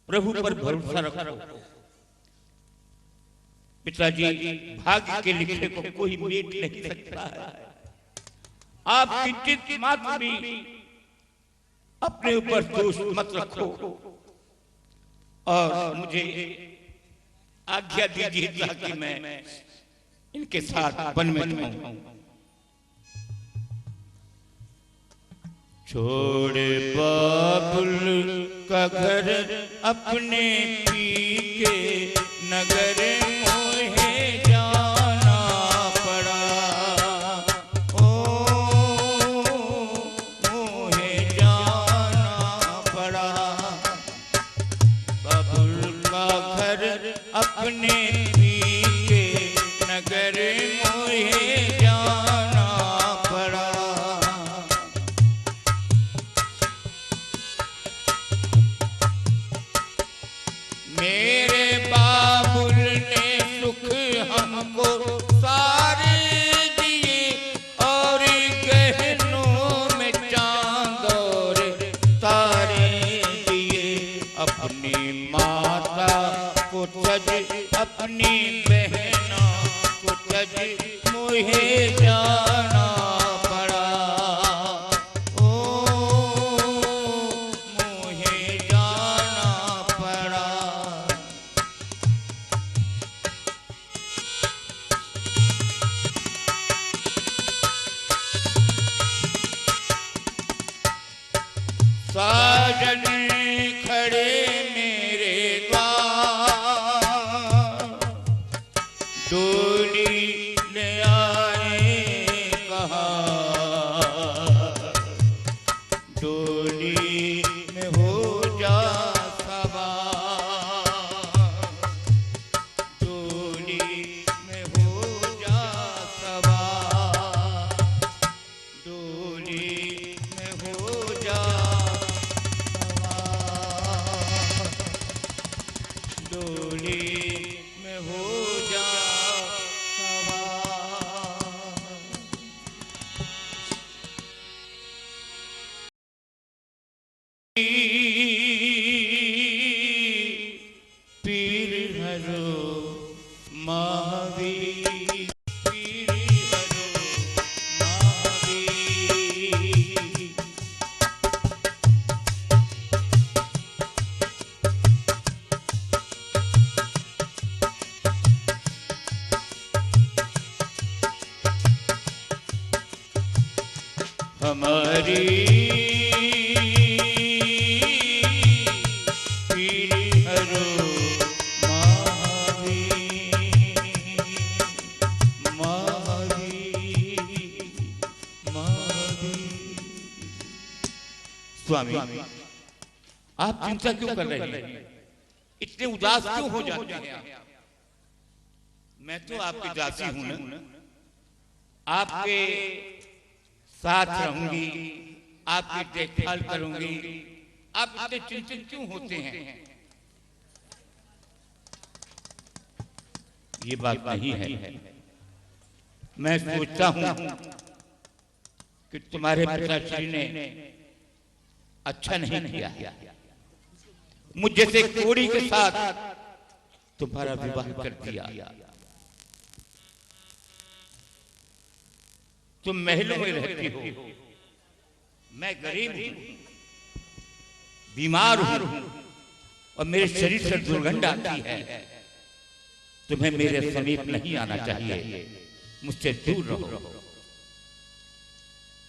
प्रभु पर भरोसा रखो। पिताजी, भाग्य के लिखे को कोई मीट नहीं सकता है। आप किंचित मात्र भी अपने ऊपर दोष मत रखो और मुझे आज्ञा दीजिए ताकि मैं इनके साथ वन में जाऊं। छोड़ बाबुल का घर अपने पी के नगर मोहे जाना पड़ा। ओ मोहे जाना पड़ा। बाबुल का घर अपने पी के नगर मोहे जाना पड़ा। मेरे बाबुल ने सुख हमको सारे दिए और गहनों में चांद और तारे दिए। अपनी माता को सज अपनी बहन मोहे जाना पड़ा, ओ मोहे जाना पड़ा। साजन खड़े मेरे द्वार, डोली ले आए कहाँ, डोली में हो जा सवार, डोली में हो जा सवार, डोली में हो जा सवार, डोली में हो जा पीर हरो महावीर, पीर हरो महावीर। हमारी पीर हरो महावीर, महावीर, महावीर। स्वामी, आप चिंता क्यों कर रहे हैं? इतने उदास क्यों हो जाते हैं? मैं तो आपकी दासी हूं ना, आपके साथ रहूंगी, आपकी देखभाल करूंगी, आप इतने चिंतित क्यों होते हैं? ये बात नहीं है। मैं सोचता हूं कि तुम्हारे पिताश्री ने अच्छा नहीं किया, मुझ जैसे कोड़ी के साथ तुम्हारा विवाह कर दिया। तुम महलों में रहती हो, मैं गरीब हूं, बीमार हूं और मेरे शरीर से दुर्गंध आती है। तुम्हें मेरे समीप नहीं आना चाहिए, मुझसे दूर रहो।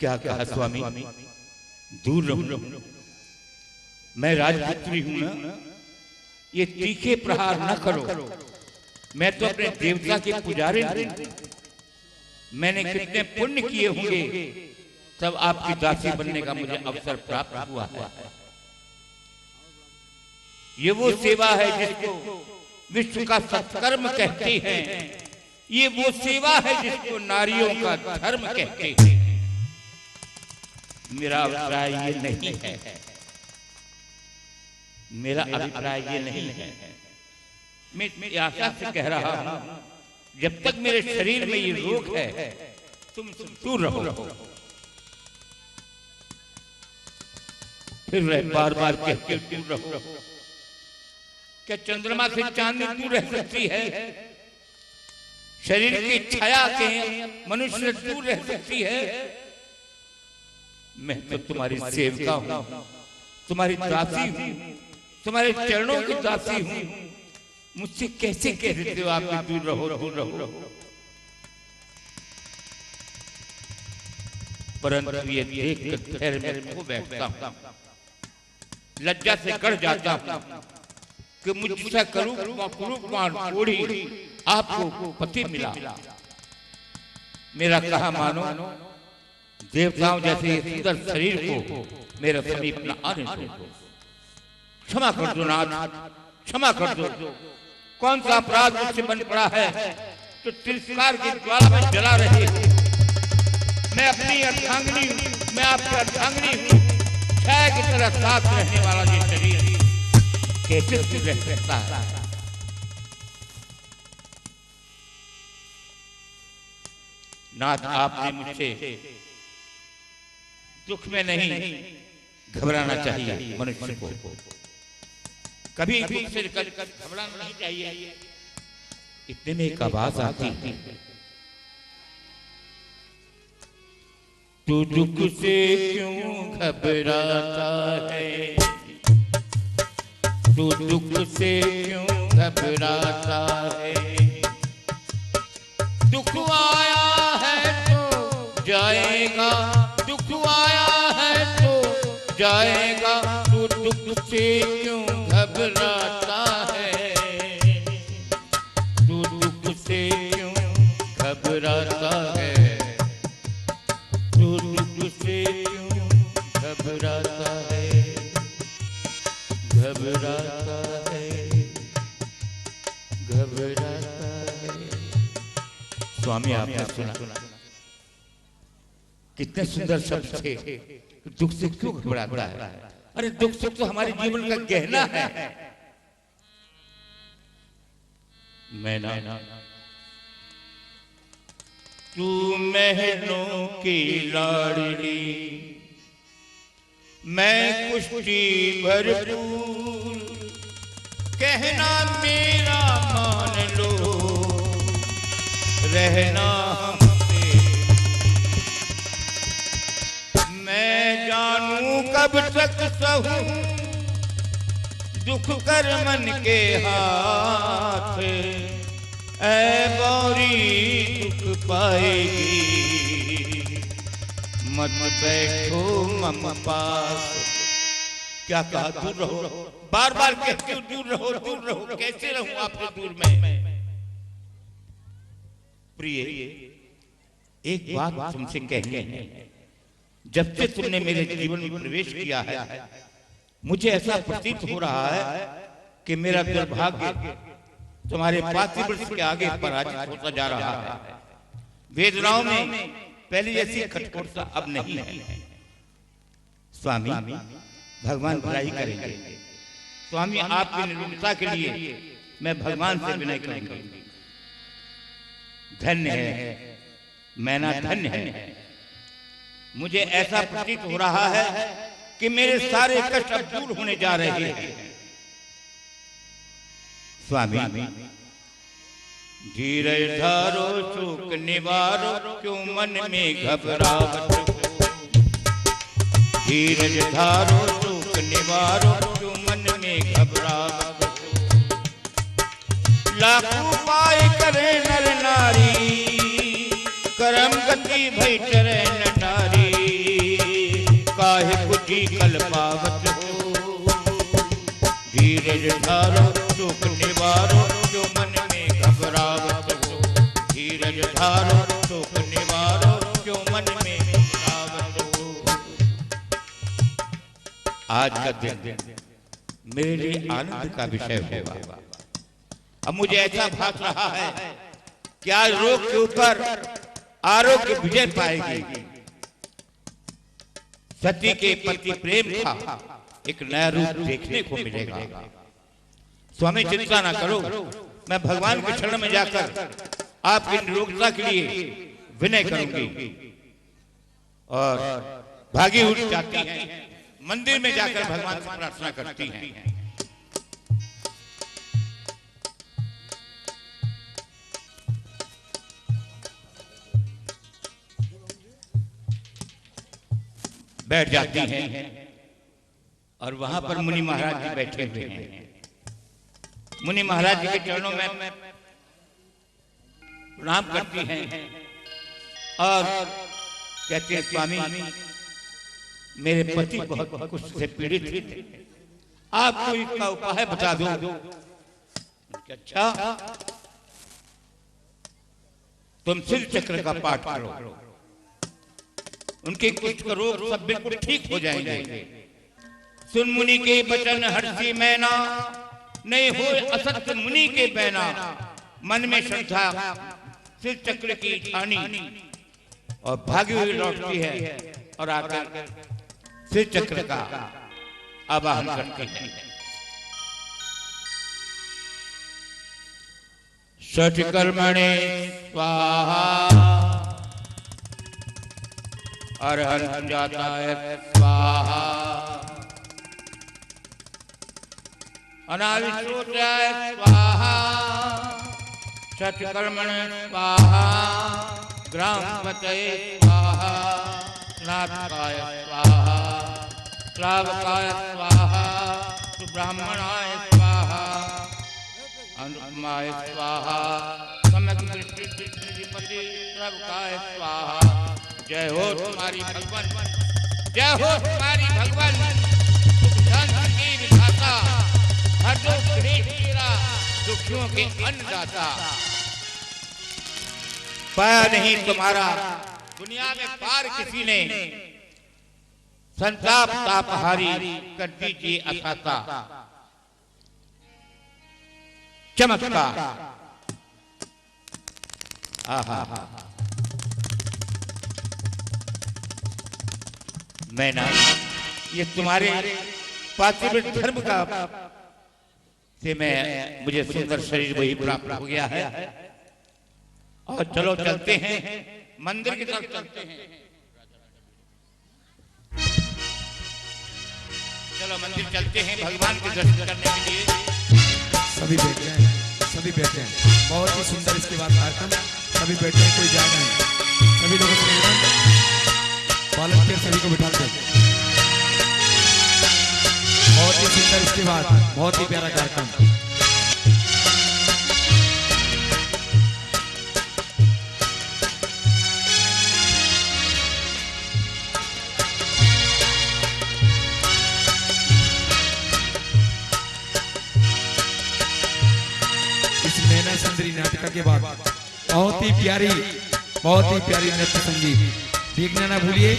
क्या कहा स्वामी? दूर रहो? मैं राजपुत्री हूं ना, ये तीखे प्रहार न करो। मैं तो अपने देवता के पुजारी हूं। मैंने कितने पुण्य किए होंगे तब आपकी दासी बनने का मुझे अवसर प्राप्त हुआ है। ये वो सेवा है जिसको विश्व का सत्कर्म कहते हैं। ये वो सेवा है जिसको नारियों का धर्म कहते हैं। मेरा अभिप्राय ये नहीं है, मेरा अभिप्राय ये नहीं है। मैं आशा से कह रहा हूं, जब तक मेरे शरीर में ये रोग है तुम दूर रहो। फिर बार बार कहते दूर रहो। क्या चंद्रमा से चांदनी दूर रह सकती है? शरीर की छाया के मनुष्य दूर रह सकती है? मैं तो तुम्हारी सेविका हूं, तुम्हारी दासी हूं, तुम्हारे चरणों की दासी हूं। मुझसे कैसे कह देते हो आप दूर रहो, दूर रहो? परंतु ये देख कर धैर्य में खो बैठता हूं, लज्जा से गड़ जाता हूं कि मुझसे कुरूपमान कोढ़ी आपको पति मिला। मेरा कहा मानो, देवताओं जैसे सुंदर शरीर को मेरे समीप न आने दो। क्षमा कर दो नाथ, क्षमा कर दो। कौन सा अपराध मुझसे बन पड़ा है तो तिरस्कार की ज्वाला में जला रहे हो? मैं अपनी अर्धांगिनी हूं, मैं आपकी अर्धांगिनी हूं। छाया की तरह साथ रहने वाला ये शरीर कैसे दूर रह सकता है? नाथ, आपने मुझसे दुख में नहीं घबराना चाहिए। मनुष्य को कभी दुख से घबराना नहीं चाहिए। इतने में एक आवाज आती, तू दुख से क्यों घबराता है, तू दुख से क्यों घबराता है। दुख आया है तो जाएगा, दुख आया है तो जाएगा, तू दुख से क्यों घबराता है, तू दुख से क्यों घबराता है, तू दुख से क्यों घबराता है, घबराता है, घबराता है। स्वामी आपने सुना कितने सुंदर शब्द थे, दुख से क्यों घबराता है। अरे दुख सुख तो हमारे जीवन का गहना है। मैं ना तू महलों की लाडली, मैं कुश्ती भरपूर, कहना मेरा मान लो, रहना मैं जानूं कब तक सहूं दुख कर मन के हाथ, ऐ बौरी दुख पाएगी, मत बैठो मम पास। क्या कहा, दूर रहो, बार बार कहते हो दूर रहो, दूर रहो, कैसे रहूं आपसे दूर में। प्रिय, एक बात तुमसे कहनी है, जब से तुमने मेरे जीवन में प्रवेश किया है, मुझे ऐसा प्रतीत हो रहा है कि मेरा दुर्भाग्य तुम्हारे पार्थिव वृक्ष के आगे पराजित होता जा रहा है। वेदनाओं में पहले जैसी कठोरता अब नहीं है। स्वामी, भगवान भलाई करेंगे। स्वामी, आपकी निर्मलता के लिए मैं भगवान से विनय करूंगा। धन्य है मैना, धन्य है। मुझे ऐसा प्रतीत हो रहा है कि मेरे सारे कष्ट अब दूर होने जा रहे हैं। स्वामी, धीरज धारो, शोक निवारो, क्यों मन में घबराहट हो। धीरज धारो, शोक निवारो, क्यों मन में घबराहट हो। लाखों उपाय करे नर नारी, करम गति भई चरे नारी, काहे कुटी कल पावत हो। धीरज धारो, शोक निवारो, जो मन में घबरावत हो। धीरज धारो, शोक निवारो, जो मन में घबरावत हो। आज का दिन मेरे लिए आनंद का विषय होगा। अब मुझे ऐसा भास रहा है कि आज रोग के ऊपर आरोग्य विजय पाएगी। सती के प्रति प्रेम था एक नया रूप देखने को मिलेगा। स्वामी, चिंता ना करो, मैं भगवान के शरण में जाकर आपकी निरोगता के लिए विनय करूंगी। और भागी उठ जाती हैं, मंदिर में जाकर भगवान से प्रार्थना करती हैं। बैठ जाती हैं और वहां पर मुनि महाराज जी बैठे हुए हैं। मुनि महाराज जी के चरणों में प्रणाम करती हैं और कहते हैं, स्वामी, मेरे पति बहुत कुछ से पीड़ित थे, आपको इसका उपाय बता दो। अच्छा, तुम शिव चक्र का पाठ करो, उनके कुछ रोग सब बिल्कुल ठीक हो जाएंगे। सुन मुनि के बचन हर्षी मैना, नहीं हो असत्य मुनि के बैना। मन में श्रद्धा शिव चक्र की ठानी और भागी हुई लौटती है और आकर शिव चक्र का आवाहन करती है। षठ कर्मणे स्वाहा, अरहंत जाताय स्वाहा, अनाविश्रोताय स्वाहा, षठ कर्मणे स्वाहा, ग्रामपतये स्वाहा, स्नातकाय स्वाहा, श्रावकाय स्वाहा, सुब्रह्मण्याय स्वाहा, अनुपमाय स्वाहा, सम्यक दृष्टि श्रीपति श्रावकाय स्वाहा। जय हो तुम्हारी भगवान, जय हो तुम्हारी भगवान, सुख शांति की विधाता, हर दुख तेरा, दुखियों के अन्नदाता। पाया नहीं तुम्हारा दुनिया में पार किसी ने, संताप तापहारी कर दीजिए असाता। चमत्कार आहा, मैं ना ये तुम्हारे पातिव्रत धर्म का से मैं मुझे सुंदर शरीर वही प्राप्त हो गया है। और चलो चलते हैं मंदिर की तरफ चलते हैं। चलो मंदिर चलते हैं भगवान के दर्शन करने के लिए। सभी बैठ जाएं, सभी बैठ जाएं। बहुत ही सुंदर इसके बाद कार्यक्रम, सभी बैठे हैं, कोई जाएगा नहीं। सभी लोगों को वॉलंटियर सभी को बिठा दें। बहुत ही सुंदर इसके बाद बहुत ही प्यारा कार्यक्रम। सुंदरी नाटिका के बाद बहुत ही प्यारी नृत्य संगीत देखना ना भूलिए।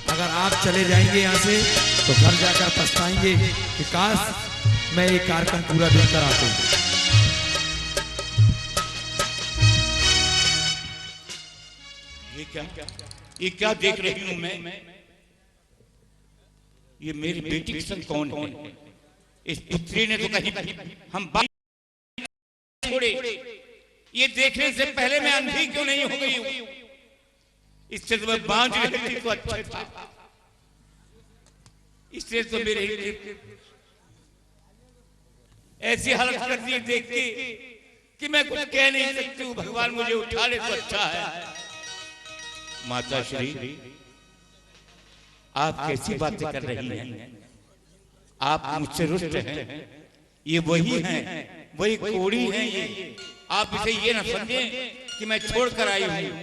अगर आप चले जाएंगे यहाँ से तो घर जाकर पछताएंगे कि काश मैं ये कार्यक्रम पूरा देखकर आता। ये क्या देख रही हूँ मैं? ये मेरी बेटी के संग कौन है? इस पुत्री ने तो कहीं हम छोड़े, ये देखने से पहले मैं अंधी क्यों नहीं हो गई हूं? इससे तो मैं बांझ रहती तो अच्छा था। इससे तो मेरे ऐसी हालत कर दी देख के कि मैं कुछ कह नहीं सकती हूँ। भगवान मुझे उठा ले तो अच्छा है। माता श्री, आप कैसी बातें कर रही हैं? आप मुझसे रुष्ट हैं। ये वही हैं, वही कोड़ी हैं ये। आप इसे ये न समझें कि मैं छोड़ कर आई हूँ।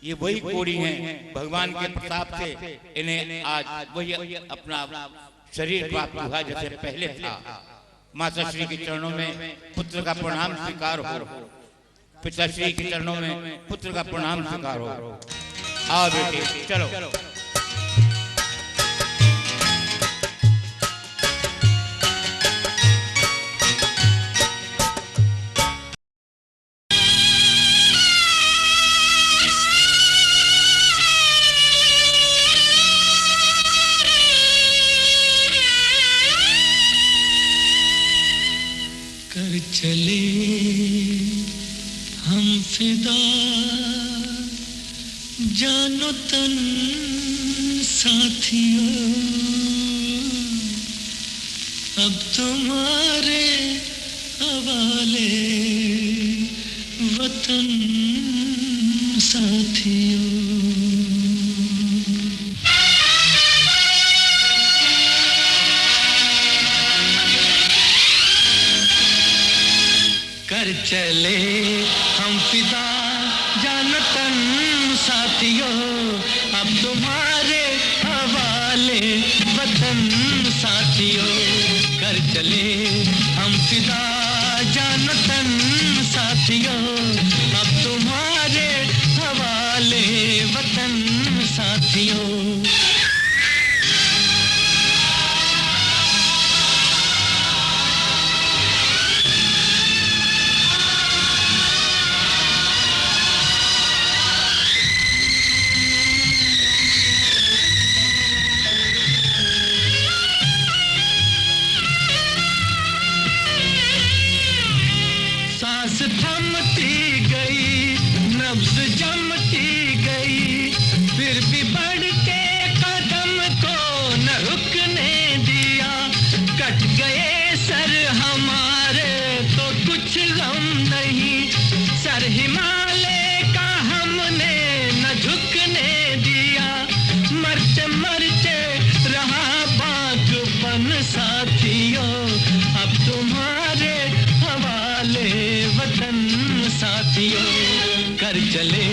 ये वही कोड़ी हैं। भगवान के प्रताप से इन्हें आज वही अपना शरीर प्राप्त हुआ जैसे पहले था। माता श्री के चरणों में पुत्र का प्रणाम स्वीकार हो, पिताश्री के चरणों में पुत्र का प्रणाम स्वीकार हो। आओ बेटे चलो। कर चले हम फिदा, जानो तन साथियों, अब तुम्हारे हवाले वतन साथियों। कर चले हम फिदा, जान तन साथियों, अब तुम्हारे हवाले वतन साथियों। कर चले हम फिदा, जान तन साथियों, अब तुम्हारे हवाले वतन साथियों। थमती गई, नब्ज जमती गई, फिर भी बढ़ के कदम को न रुकने दिया। कट गए सर हमारे तो कुछ गम नहीं, सर हिमालय का हमने न झुकने दिया। चले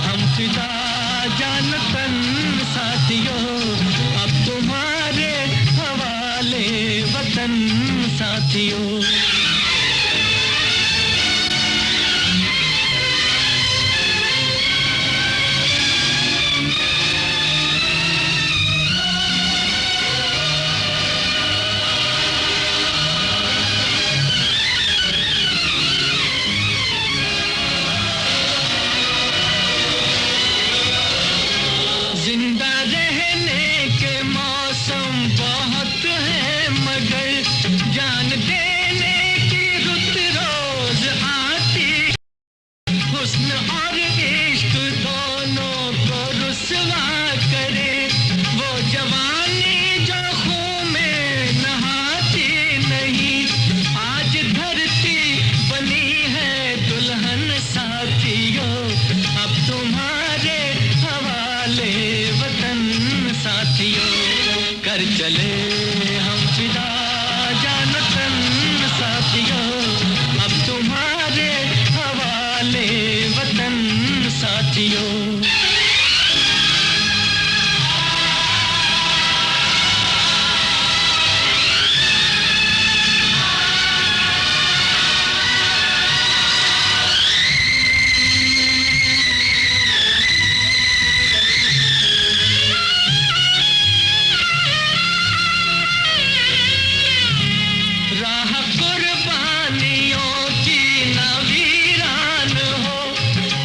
हम फिदा जान तन साथियों, अब तुम्हारे हवाले वतन साथियों। जिंदा रहने के मौसम बहुत है, मगर जान देने की रुत रोज आती। हुस्न और इश्क दोनों को रुसवा करे वो जवानी जो खून में नहाती नहीं। आज धरती बनी है दुल्हन साथियों, अब तुम्हारे हवाले वतन साथियों। कर चले हम फिदा जान तन साथियों, अब तुम्हारे हवाले वतन साथियों। राह कुर्बानियों की न वीरान हो,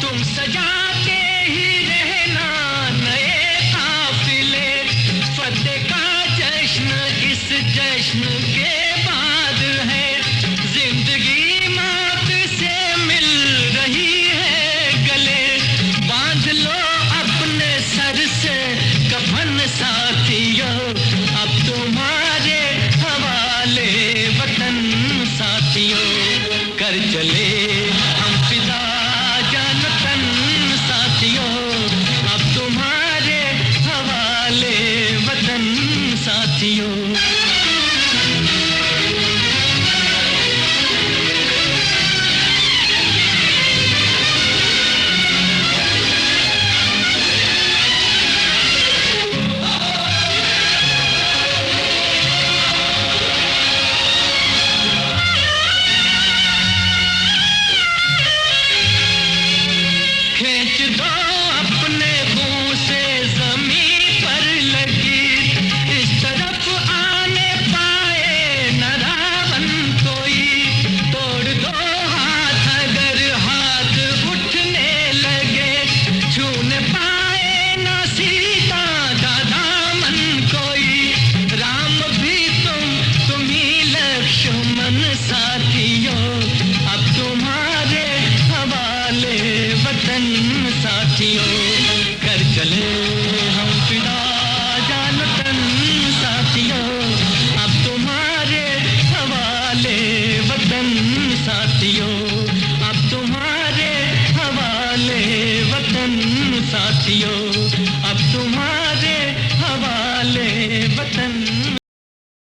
तुम सजाते ही रहना नए काफिले। फतेह का जश्न इस जश्न के बाद है, जिंदगी मौत से मिल रही है गले। बांध लो अपने सर से कफन साथियों, अब तुम्हारे हवाले वतन साथियों। कर चले हम फिदा जान तन साथियों, अब तुम्हारे हवाले वतन साथियों। खींच दो अपने मुंह से जमीन पर लगी, इस तरफ आने पाए न रावण कोई। तोड़ दो हाथ अगर हाथ उठने लगे, छूने पाए न सीता का दामन कोई। राम भी तुम ही लक्ष्मण साथियों, अब तुम्हारे हवाले वतन साथियों। कर चले हम फिदा जान तन साथियों, अब तुम्हारे हवाले वतन साथियों। अब तुम्हारे हवाले वतन साथियों, अब तुम्हारे